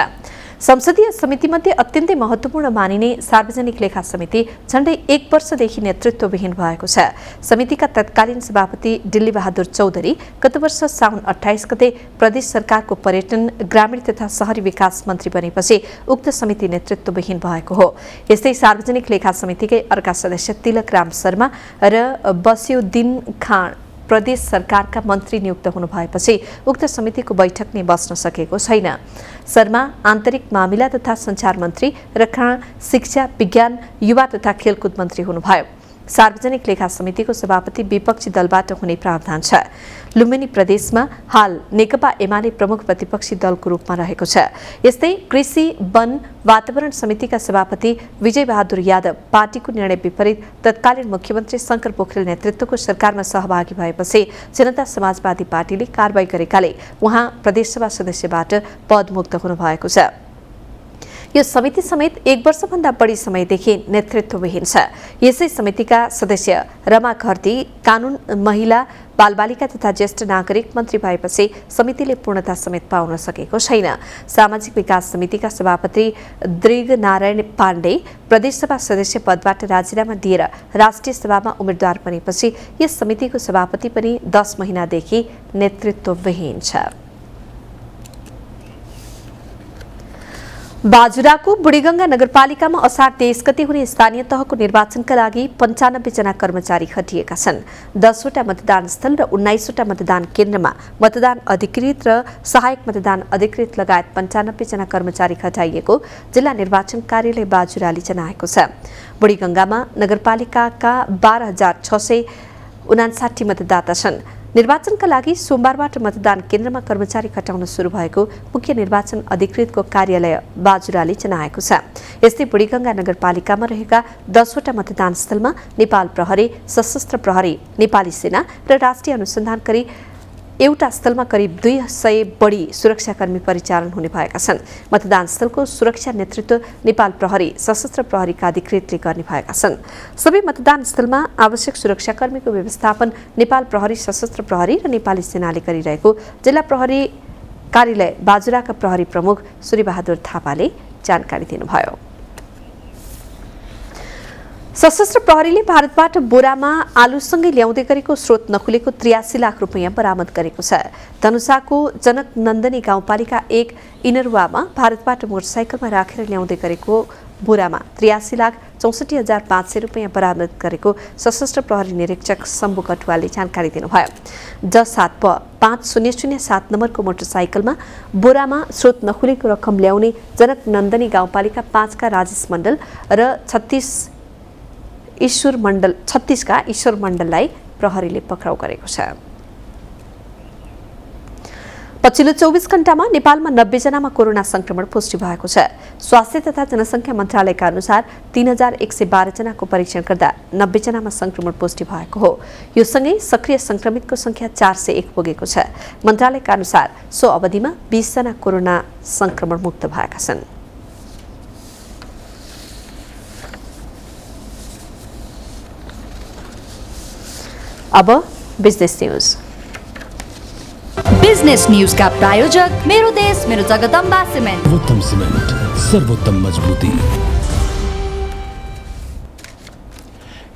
संसदीय समितिमध्ये अत्यन्तै महत्त्वपूर्ण मानिने सार्वजनिक लेखा समिति झण्डै 1 वर्षदेखि नेतृत्वविहीन भएको छ। समितिका तत्कालीन सभापति डिल्ली बहादुर चौधरी गत वर्ष साउन 28 गते प्रदेश सरकारको पर्यटन, ग्रामीण तथा शहरी विकास मन्त्री बनेपछि उक्त समिति नेतृत्वविहीन भएको हो। यस्तै सार्वजनिक लेखा समितिकै अर्का सदस्य तिलक राम शर्मा र बसिउद्दिन खान प्रदेश सरकारका मन्त्री नियुक्त हुनुभएपछि उक्त समितिको बैठक नै बस्न सकेको छैन। शर्मा आन्तरिक मामिला तथा सञ्चार मन्त्री र खान शिक्षा, विज्ञान, युवा तथा खेलकुद मन्त्री हुनुभयो। सार्वजनिक लेखा समितिको सभापति विपक्षी दलबाट हुने प्रावधान छ। लुम्बिनी प्रदेशमा हाल नेकपा एमाले प्रमुख प्रतिपक्षी दलको रूपमा रहेको छ। यस्तै कृषि, वन, वातावरण समितिका सभापति विजय बहादुर यादव पार्टीको निर्णय विपरीत तत्कालीन मुख्यमन्त्री शंकर पोखरेल नेतृत्वको सरकारमा सहभागी भएपछि जनता समाजवादी पार्टीले कारबाही गरेकाले उहाँ प्रदेशसभा सदस्यबाट पदमुक्त हुनुभएको छ। यो समिति समेत 1 वर्षभन्दा बढी समयदेखि नेतृत्वविहीन छ। यसै समितिका सदस्य रमा घरती कानुन, महिला, बालबालिका तथा ज्येष्ठ नागरिक मन्त्री भएपछि समितिले पूर्णता समेत पाउन सकेको छैन। सामाजिक विकास समितिका सभापति दृग नारायण पाण्डे प्रदेशसभा सदस्य पदबाट राजीनामा दिएर राष्ट्रिय सभामा उम्मेद्वार बनेपछि यस समितिको सभापति पनि 10 महिनादेखि नेतृत्वविहीन छ। बाजुराको बुढीगंगा नगरपालिकामा असार 23 गते हुने स्थानीय तहको निर्वाचनका लागि 95 जना कर्मचारी खटिएका छन्। 10 वटा मतदान स्थल र 19 वटा मतदान केन्द्रमा मतदान अधिकृत र सहायक मतदान अधिकृत लगायत 95 जना कर्मचारी खटाइएको जिल्ला निर्वाचन कार्यालय बाजुराले जनाएको छ। बुढीगंगामा नगरपालिकाका 12,659 मतदाता छन्। निर्वाचनका लागि सोमबारबाट मतदान केन्द्रमा कर्मचारी खटाउन सुरु भएको मुख्य निर्वाचन अधिकृतको कार्यालय बाजुराले जनाएको छ। यस्तै बुढीगङ्गा नगरपालिकामा रहेका 10वटा मतदान स्थलमा नेपाल प्रहरी, सशस्त्र प्रहरी, नेपाली सेना र राष्ट्रिय अनुसन्धानकारी एउटा स्थलमा करिब 200 बढी सुरक्षाकर्मी परिचालन हुने भएका छन्। मतदान स्थलको सुरक्षा नेतृत्व नेपाल प्रहरी, सशस्त्र प्रहरीका अधिकृतले गर्ने भएका छन्। सबै मतदान स्थलमा आवश्यक सुरक्षाकर्मीको व्यवस्थापन नेपाल प्रहरी, सशस्त्र प्रहरी र नेपाली सेनाले गरिरहेको जिल्ला प्रहरी कार्यालय बाजुराका प्रहरी प्रमुख सूर्यबहादुर थापाले जानकारी दिनुभयो। सशस्त्र प्रहरीले भारतबाट बोरामा आलुसँगै ल्याउँदै गरेको स्रोत नखुलेको 83 लाख रुपैयाँ बरामद गरेको छ। धनुषाको जनक नन्दनी गाउँपालिका 1 इनरुवामा भारतबाट मोटरसाइकलमा राखेर ल्याउँदै गरेको बोरामा 83,64,500 रुपैयाँ बरामद गरेको सशस्त्र प्रहरी निरीक्षक शम्भु कटुवालले जानकारी दिनुभयो। 5007 नम्बरको मोटरसाइकलमा बोरामा स्रोत नखुलेको रकम ल्याउने जनक नन्दनी गाउँपालिका 5 का राजेश मण्डल र 36 का ईश्वर मण्डललाई प्रहरीले पक्राउ गरेको छ। पछिल्लो 24 घण्टामा नेपालमा 90 जनामा कोरोना संक्रमण पुष्टि भएको छ। स्वास्थ्य तथा जनसङ्ख्या मन्त्रालयका अनुसार 3112 जनाको परीक्षण गर्दा 90 जनामा संक्रमण पुष्टि भएको हो। यो सँगै सक्रिय संक्रमितको संख्या 401 पुगेको छ। मन्त्रालयका अनुसार सो अवधिमा 20 जना कोरोना संक्रमण मुक्त भएका छन्। अब बिजनेस न्यूज। बिजनेस न्यूज का प्रायोजक मेरो देश मेरो जगदम्बा सिमेन्ट। सर्वोत्तम सिमेन्ट, सर्वोत्तम मजबुती।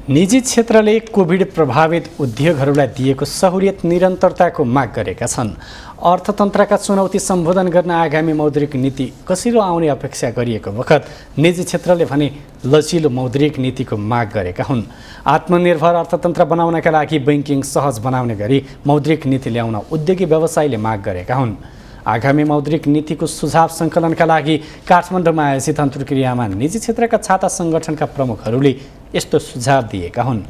निजी क्षेत्रले कोभिड प्रभावित उद्योगहरूलाई दिएको सहुलियत निरन्तरताको माग गरेका छन्। अर्थतन्त्रका चुनौती सम्बोधन गर्न आगामी मौद्रिक नीति कसिलो आउने अपेक्षा गरिएको बखत निजी क्षेत्रले भने लचिलो मौद्रिक नीतिको माग गरेका हुन्। आत्मनिर्भर अर्थतन्त्र बनाउनका लागि बैंकिङ सहज बनाउने गरी मौद्रिक नीति ल्याउन उद्योगी व्यवसायीले माग गरेका हुन्। आगामी मौद्रिक नीतिको सुझाव सङ्कलनका लागि काठमाडौँमा आयोजित अन्तर्क्रियामा निजी क्षेत्रका छाता सङ्गठनका प्रमुखहरूले यस्तो सुझाव दिएका हुन्।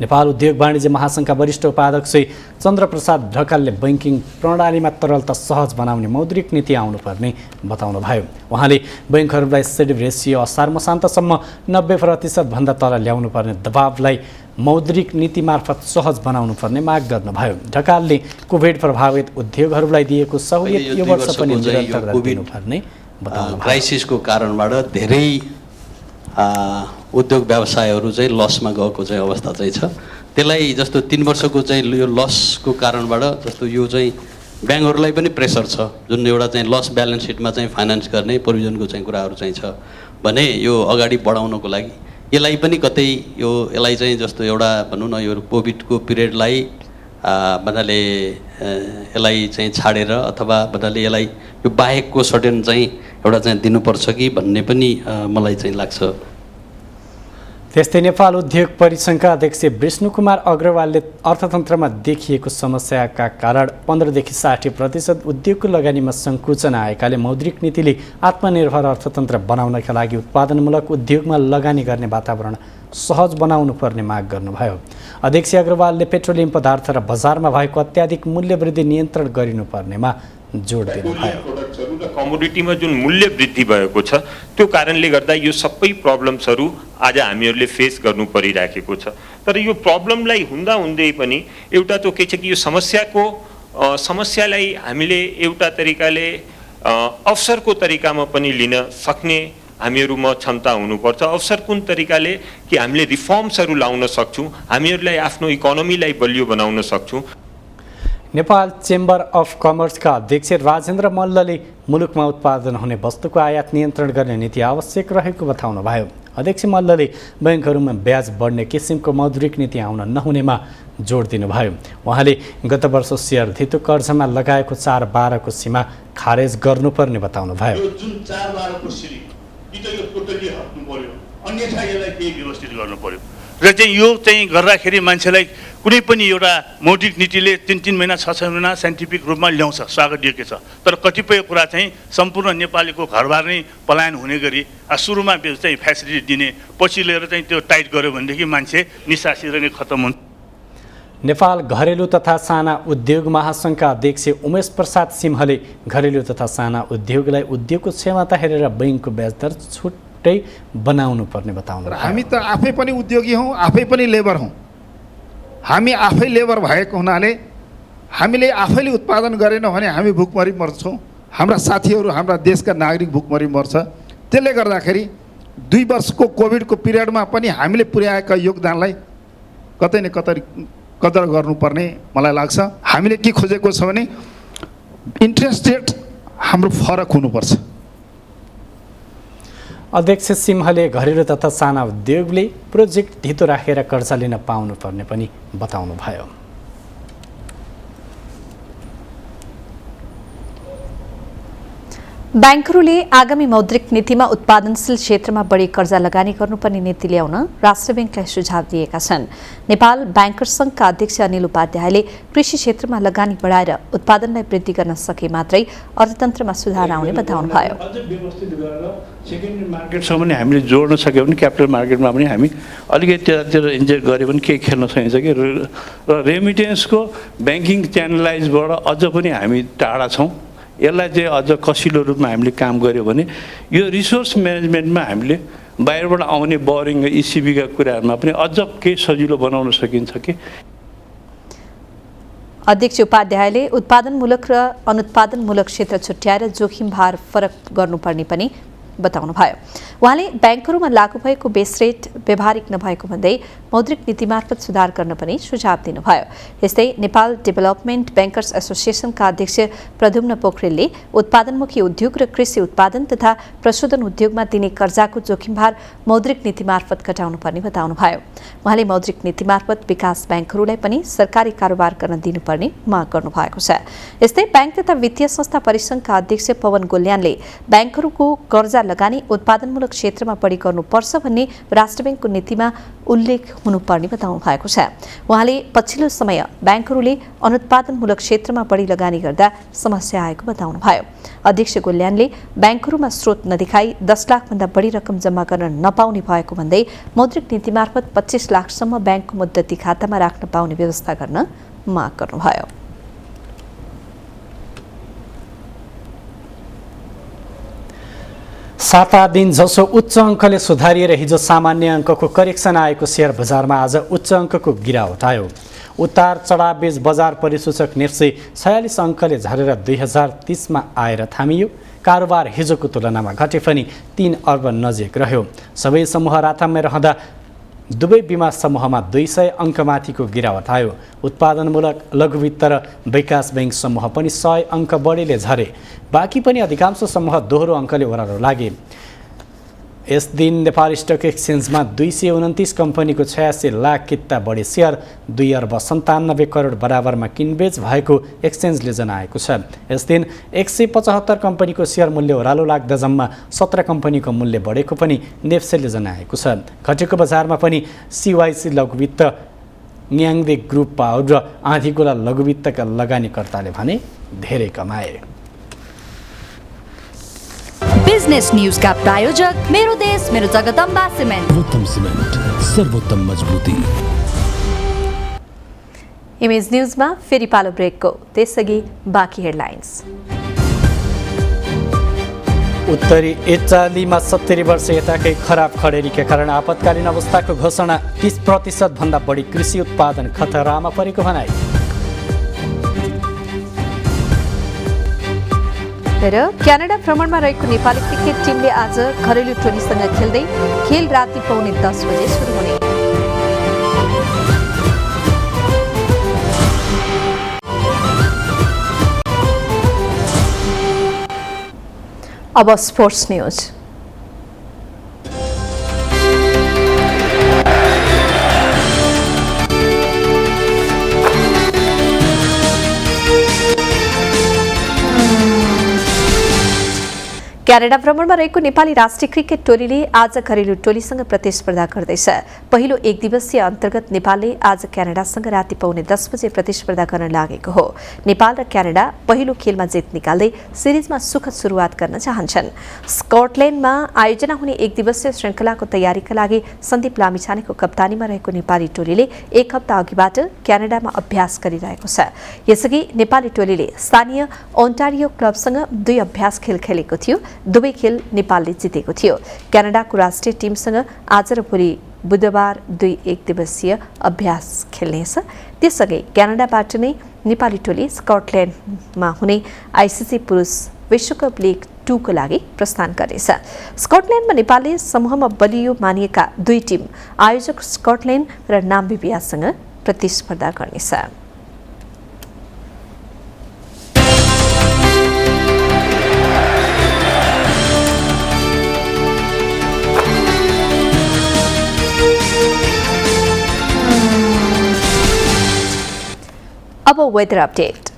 नेपाल उद्योग वाणिज्य महासङ्घका वरिष्ठ उपाध्यक्ष चन्द्रप्रसाद ढकालले बैंकिङ प्रणालीमा तरलता सहज बनाउने मौद्रिक नीति आउनुपर्ने बताउनुभयो। उहाँले बैंकहरूलाई सेडिभ रेसियो असार मसान्तसम्म 90% भन्दा तल ल्याउनुपर्ने दबावलाई मौद्रिक नीति मार्फत सहज बनाउनु पर्ने माग गर्नुभयो। ढकालले कोभिड प्रभावित उद्योगहरूलाई दिएको सहुलियत यो वर्ष पनि निरन्तर दिनुपर्ने बताउनुभयो। क्राइसिसको कारणबाट धेरै उद्योग व्यवसायहरू चाहिँ लसमा गएको चाहिँ अवस्था चाहिँ छ। त्यसलाई जस्तो 3 वर्षको चाहिँ यो लसको कारणबाट जस्तो यो चाहिँ ब्याङ्कहरूलाई पनि प्रेसर छ, जुन एउटा चाहिँ लस ब्यालेन्स सिटमा चाहिँ फाइनेन्स गर्ने प्रोभिजनको चाहिँ कुराहरू चाहिँ छ भने यो अगाडि बढाउनको लागि यसलाई पनि कतै यसलाई चाहिँ जस्तो एउटा भनौँ न यो कोभिडको पिरियडलाई भन्नाले यसलाई चाहिँ छाडेर अथवा भन्नाले यसलाई यो बाहेकको सर्टेन चाहिँ एउटा चाहिँ दिनुपर्छ कि भन्ने पनि मलाई चाहिँ लाग्छ। त्यस्तै नेपाल उद्योग परिसङ्घका अध्यक्ष विष्णुकुमार अग्रवालले अर्थतन्त्रमा देखिएको समस्याका कारण 15देखि 60% उद्योगको लगानीमा सङ्कुचन आएकाले मौद्रिक नीतिले आत्मनिर्भर अर्थतन्त्र बनाउनका लागि उत्पादनमूलक उद्योगमा लगानी गर्ने वातावरण सहज बनाउनु पर्ने माग गर्नुभयो। अध्यक्ष अग्रवालले पेट्रोलियम पदार्थ र बजारमा भएको अत्याधिक मूल्य वृद्धि नियन्त्रण गरिनुपर्नेमा जोड दिनुभयो। कमोडिटीमा जुन मूल्य वृद्धि भएको छ त्यो कारणले गर्दा यो सबै प्रब्लम्सहरू आज हामीहरूले फेस गर्नु परिराखेको छ। तर यो प्रब्लमलाई हुँदा हुँदै पनि एउटा त के छ कि यो समस्यालाई हामीले एउटा तरिकाले अवसरको तरिकामा पनि लिन सक्ने हामीहरूमा क्षमता हुनुपर्छ। अवसर कुन तरिकाले कि हामीले रिफर्म्सहरू लाउन सक्छौँ, हामीहरूलाई आफ्नो इकोनोमीलाई बलियो बनाउन सक्छौँ। नेपाल चेम्बर अफ कमर्सका अध्यक्ष राजेन्द्र मल्लले मुलुकमा उत्पादन हुने वस्तुको आयात नियन्त्रण गर्ने नीति आवश्यक रहेको बताउनुभयो। अध्यक्ष मल्लले बैंकहरूमा ब्याज बढ्ने किसिमको मौद्रिक नीति आउन नहुनेमा जोड दिनुभयो। उहाँले गत वर्ष सेयर धितो कर्जमा लगाएको 4.12 को सीमा खारेज गर्नुपर्ने बताउनुभयो। जुन 4.12 को सीमा यो टोटली हट्नु पर्यो, अन्यथा यसलाई केही व्यवस्थित गर्नु पर्यो र चाहिँ यो चाहिँ गर्दाखेरि मान्छेलाई कुनै पनि एउटा मौद्रिक नीतिले 3 महिना 6 महिना साइन्टिफिक रूपमा ल्याउँछ, स्वागत योग्य छ। तर कतिपय कुरा चाहिँ सम्पूर्ण नेपालीको घरबार नै पलायन हुने गरी सुरुमा चाहिँ फेसिलिटी दिने, पछि लिएर चाहिँ त्यो टाइट गर्यो भनेदेखि मान्छे निसासिएर नै खत्तम हुन्छ। नेपाल घरेलु तथा साना उद्योग महासङ्घका अध्यक्ष उमेश प्रसाद सिंहले घरेलु तथा साना उद्योगलाई उद्योगको क्षमता हेरेर बैङ्कको ब्याज दर छुट्टै बनाउनु पर्ने बताउनु। हामी त आफै पनि उद्योगी हौँ, आफै पनि लेबर हौँ। हामी आफै लेबर भएको हुनाले हामीले आफैले उत्पादन गरेनौँ भने हामी भुकमरी मर्छौँ। हाम्रा साथीहरू, हाम्रा देशका नागरिक भुकमरी मर्छ। त्यसले गर्दाखेरि 2 वर्षको कोभिडको पिरियडमा पनि हामीले पुर्याएका योगदानलाई कतै न कतै कदर गर्नुपर्ने मलाई लाग्छ। हामीले के खोजेको छ भने इन्ट्रेस्ट रेट हाम्रो फरक हुनुपर्छ। अध्यक्ष सिंहले घरेलु तथा साना उद्योगले प्रोजेक्ट ढितो राखेर कर्जा लिन पाउनुपर्ने पनि बताउनुभयो। ब्याङ्कहरूले आगामी मौद्रिक नीतिमा उत्पादनशील क्षेत्रमा बढी कर्जा लगानी गर्नुपर्ने नीति ल्याउन राष्ट्र ब्याङ्कलाई सुझाव दिएका छन्। नेपाल ब्याङ्कर्स सङ्घका अध्यक्ष अनिल उपाध्यायले कृषि क्षेत्रमा लगानी बढाएर उत्पादनलाई वृद्धि गर्न सके मात्रै अर्थतन्त्रमा सुधार आउने बताउनुभयो। सेकेन्डरी मार्केटसँग पनि हामीले जोड्न सक्यो भने क्यापिटल मार्केटमा पनि हामी अलिकति त्यतातिर इन्जेक्ट गऱ्यो भने केही खेल्न सकिन्छ कि। र रेमिटेन्सको ब्याङ्किङ च्यानलाइजबाट अझ पनि हामी टाढा छौँ। यसलाई चाहिँ अझ कसिलो रूपमा हामीले काम गऱ्यो भने यो रिसोर्स म्यानेजमेन्टमा हामीले बाहिरबाट आउने बोरिङ इसिबीका कुराहरूमा पनि अझ केही सजिलो बनाउन सकिन्छ कि। अध्यक्ष उपाध्यायले उत्पादनमूलक र अनुत्पादनमूलक क्षेत्र छुट्याएर जोखिम भार फरक गर्नुपर्ने पनि बताउनुभयो। उहाँले ब्याङ्कहरूमा लागू भएको बेस रेट व्यावहारिक नभएको भन्दै मौद्रिक नीति मार्फत सुधार गर्न पनि सुझाव दिनुभयो। यस्तै नेपाल डेभलपमेन्ट ब्याङ्कर्स एसोसिएसनका अध्यक्ष प्रद्युम्न पोखरेलले उत्पादनमुखी उद्योग र कृषि उत्पादन तथा प्रशोधन उद्योगमा दिने कर्जाको जोखिम भार मौद्रिक नीति मार्फत घटाउनुपर्ने बताउनुभयो। उहाँले मौद्रिक नीति मार्फत विकास ब्याङ्कहरूलाई पनि सरकारी कारोबार गर्न दिनुपर्ने माग गर्नुभएको छ। यस्तै ब्याङ्क तथा वित्तीय संस्था परिसङ्घका अध्यक्ष पवन गोल्यानले ब्याङ्कहरूको कर्जा लगानी उत्पादनमूलक क्षेत्रमा बढी गर्नुपर्छ भन्ने राष्ट्र ब्याङ्कको नीतिमा उल्लेख हुनुपर्ने बताउनु भएको छ। उहाँले पछिल्लो समय ब्याङ्कहरूले अनुत्पादनमूलक क्षेत्रमा बढी लगानी गर्दा समस्या आएको बताउनुभयो। अध्यक्ष गोल्यानले ब्याङ्कहरूमा स्रोत नदेखाई 10 लाखभन्दा बढी रकम जम्मा गर्न नपाउने भएको भन्दै मौद्रिक नीति मार्फत 25 लाखसम्म ब्याङ्कको मुद्दती खातामा राख्न पाउने व्यवस्था गर्न माग गर्नुभयो। 7 दिन जसो उच्च अङ्कले सुधारिएर हिजो सामान्य अङ्कको करेक्सन आएको सेयर बजारमा आज उच्च अङ्कको गिरावट आयो। उतार चढाव बीच बजार परिसूचक नेप्से 46 अङ्कले झरेर 2030मा आएर थामियो। कारोबार हिजोको तुलनामा घटे पनि 3 अर्ब नजिक रह्यो। सबै समूह रातामै रहँदा दुवै बीमा समूहमा 200 अङ्कमाथिको गिरावट आयो। उत्पादनमूलक लघुवित्त र विकास बैङ्क समूह पनि 100 अङ्क बढीले झरे। बाँकी पनि अधिकांश समूह दोहोरो अङ्कले ओह्रालो लागे। यस दिन नेपाल स्टक एक्सचेन्जमा 229 कम्पनीको 86 लाख किता बढी सेयर 2 अर्ब 97 करोड बराबरमा किनबेच भएको एक्सचेन्जले जनाएको छ। यस दिन 175 कम्पनीको सेयर मूल्य ओह्रालो लाग्दा जम्मा 17 कम्पनीको मूल्य बढेको पनि नेप्सेले जनाएको छ। घटेको बजारमा पनि सिवाइसी लघुवित्त, न्याङदे ग्रुप पावर र आँधीगोला लघुवित्तका लगानीकर्ताले भने धेरै कमाए। बिजनेस न्यूज का प्रायोजक मेरो देश मेरो जगदम्बा सिमेन्ट। सर्वोत्तम सिमेन्ट, सर्वोत्तम मजबुती। इमेज न्यूजमा फेरि पालो ब्रेकको, त्यसअघि बाँकी हेडलाइन्स। उत्तरी इटालीमा 70 वर्ष यताकै खराब खडेरीका कारण आपतकालीन अवस्थाको घोषणा। 30% भन्दा बढी कृषि उत्पादन खतरामा परेको भनाई। र क्यानाडा भ्रमणमा रहेको नेपाली क्रिकेट टिमले आज घरेलु टोलीसँग खेल्दै खेल राति 9:45 बजे सुरु हुने। अब स्पोर्ट्स न्यूज। क्यानाडा भ्रमणमा रहेको नेपाली राष्ट्रिय क्रिकेट टोलीले आज घरेलु टोलीसँग प्रतिस्पर्धा गर्दैछ। पहिलो एक दिवसीय अन्तर्गत नेपालले आज क्यानाडासँग राति पाउने 10 बजे प्रतिस्पर्धा गर्न लागेको हो। नेपाल र क्यानाडा पहिलो खेलमा जित निकाल्दै सिरिजमा सुखद सुरुवात गर्न चाहन्छन्। स्कटल्यान्डमा आयोजना हुने एक दिवसीय श्रृङ्खलाको तयारीका लागि सन्दीप लामिछानेको कप्तानीमा रहेको नेपाली टोलीले एक हप्ता अघिबाट क्यानाडामा अभ्यास गरिरहेको छ। यसअघि नेपाली टोलीले स्थानीय ओन्टारियो क्लबसँग 2 अभ्यास खेल खेलेको थियो। दुवै खेल नेपालले जितेको थियो। क्यानाडाको राष्ट्रिय टिमसँग आज र भोलि बुधबार 2 एक दिवसीय अभ्यास खेल्नेछ। त्यसअघि क्यानाडाबाट नै नेपाली टोली स्कटल्यान्डमा हुने आइसिसी पुरुष विश्वकप लिग 2 को लागि प्रस्थान गर्नेछ। स्कटल्यान्डमा नेपालले समूहमा बलियो मानिएका 2 टिम आयोजक स्कटल्यान्ड र नाम्बिबियासँग प्रतिस्पर्धा गर्नेछ। अब वेदर अपडेट।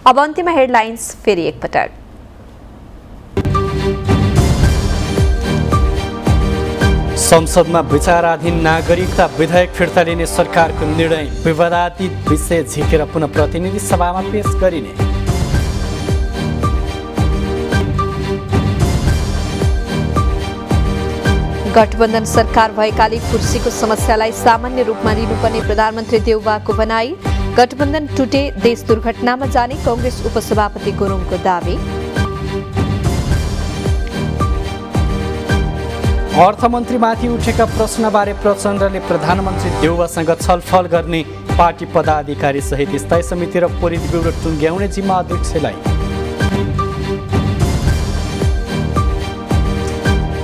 अब अन्त्यमा हेडलाइन्स फेरि एकपटक। संसदमा विचाराधीन नागरिकता विधेयक फिर्ता लिने सरकारको निर्णय विवादातीत विषय झिकेर पुनः प्रतिनिधि सभामा पेश गरिने। गठबन्धन सरकार भएकाले कुर्सीको समस्यालाई सामान्य रूपमा लिनुपर्ने प्रधानमन्त्री देउवाको भनाई। गठबन्धन टुटे देश दुर्घटनामा जाने कांग्रेस उपसभापति गुरुङको दावी। अर्थमन्त्रीमाथि उठेका प्रश्नबारे प्रचण्डले प्रधानमन्त्री देउवासँग छलफल गर्ने पार्टी पदाधिकारी सहित स्थायी समिति र पोलिट ब्युरो टुङ्ग्याउने जिम्मा अध्यक्षलाई।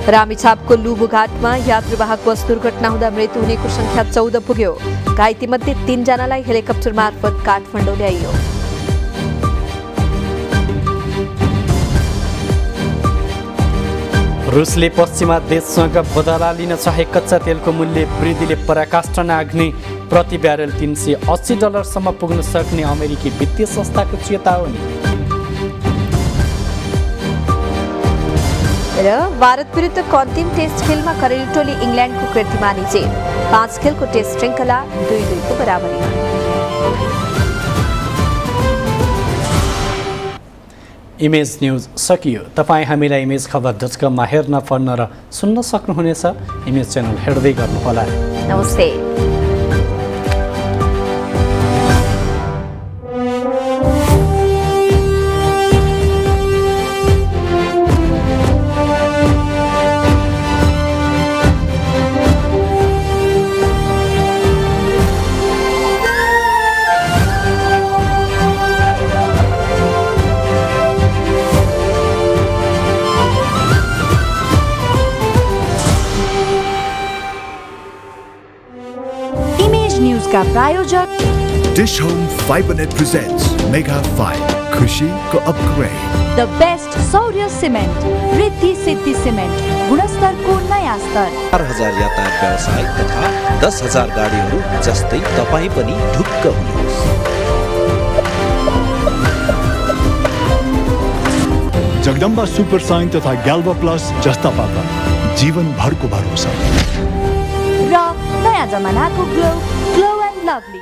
रामेछापको लुबुघाटमा यात्रुवाहक बस दुर्घटना हुँदा मृत्यु हुनेको संख्या 14 पुग्यो। घाइतेमध्ये 3 जनालाई हेलिकप्टर मार्फत काठमाडौँ ल्याइयो। रुसले पश्चिमा देशसँग बदला लिन चाहे कच्चा तेलको मूल्य वृद्धिले पराकाष्ठ नाग्ने, प्रति ब्यारेल $380 पुग्न सक्ने अमेरिकी वित्तीय संस्थाको चेतावनी। र भारत विरुद्धको अन्तिम टेस्ट खेलमा घरेलु टोली इङ्ल्यान्डको कीर्तिमानी जित। 5 खेलको टेस्ट श्रृङ्खला 2-2 को बराबरीमा। इमेज न्यूज सकियो। तपाईँ हामीलाई imagekhabar.com हेर्न, पढ्न र सुन्न सक्नुहुनेछ। इमेज च्यानल हेर्दै गर्नुहोला। नमस्ते। का प्रायोजक dish home Fibernet presents mega 5 खुशी को अपग्रेड। द बेस्ट सौर्य सिमेन्ट, रिद्धि सिद्धि सिमेन्ट, गुणस्तरको नयाँ स्तर। 4000 यातायात व्यवसाय तथा 10,000 गाडीहरू जस्तै तपाईँ पनि ढुक्क हुनुहोस्। जगदम्बा सुपर साइन तथा ग्याल्बा प्लस जस्ता पाता जीवन भरको भरोसा र नयाँ जमानाको ग्लो एन्ड लभली।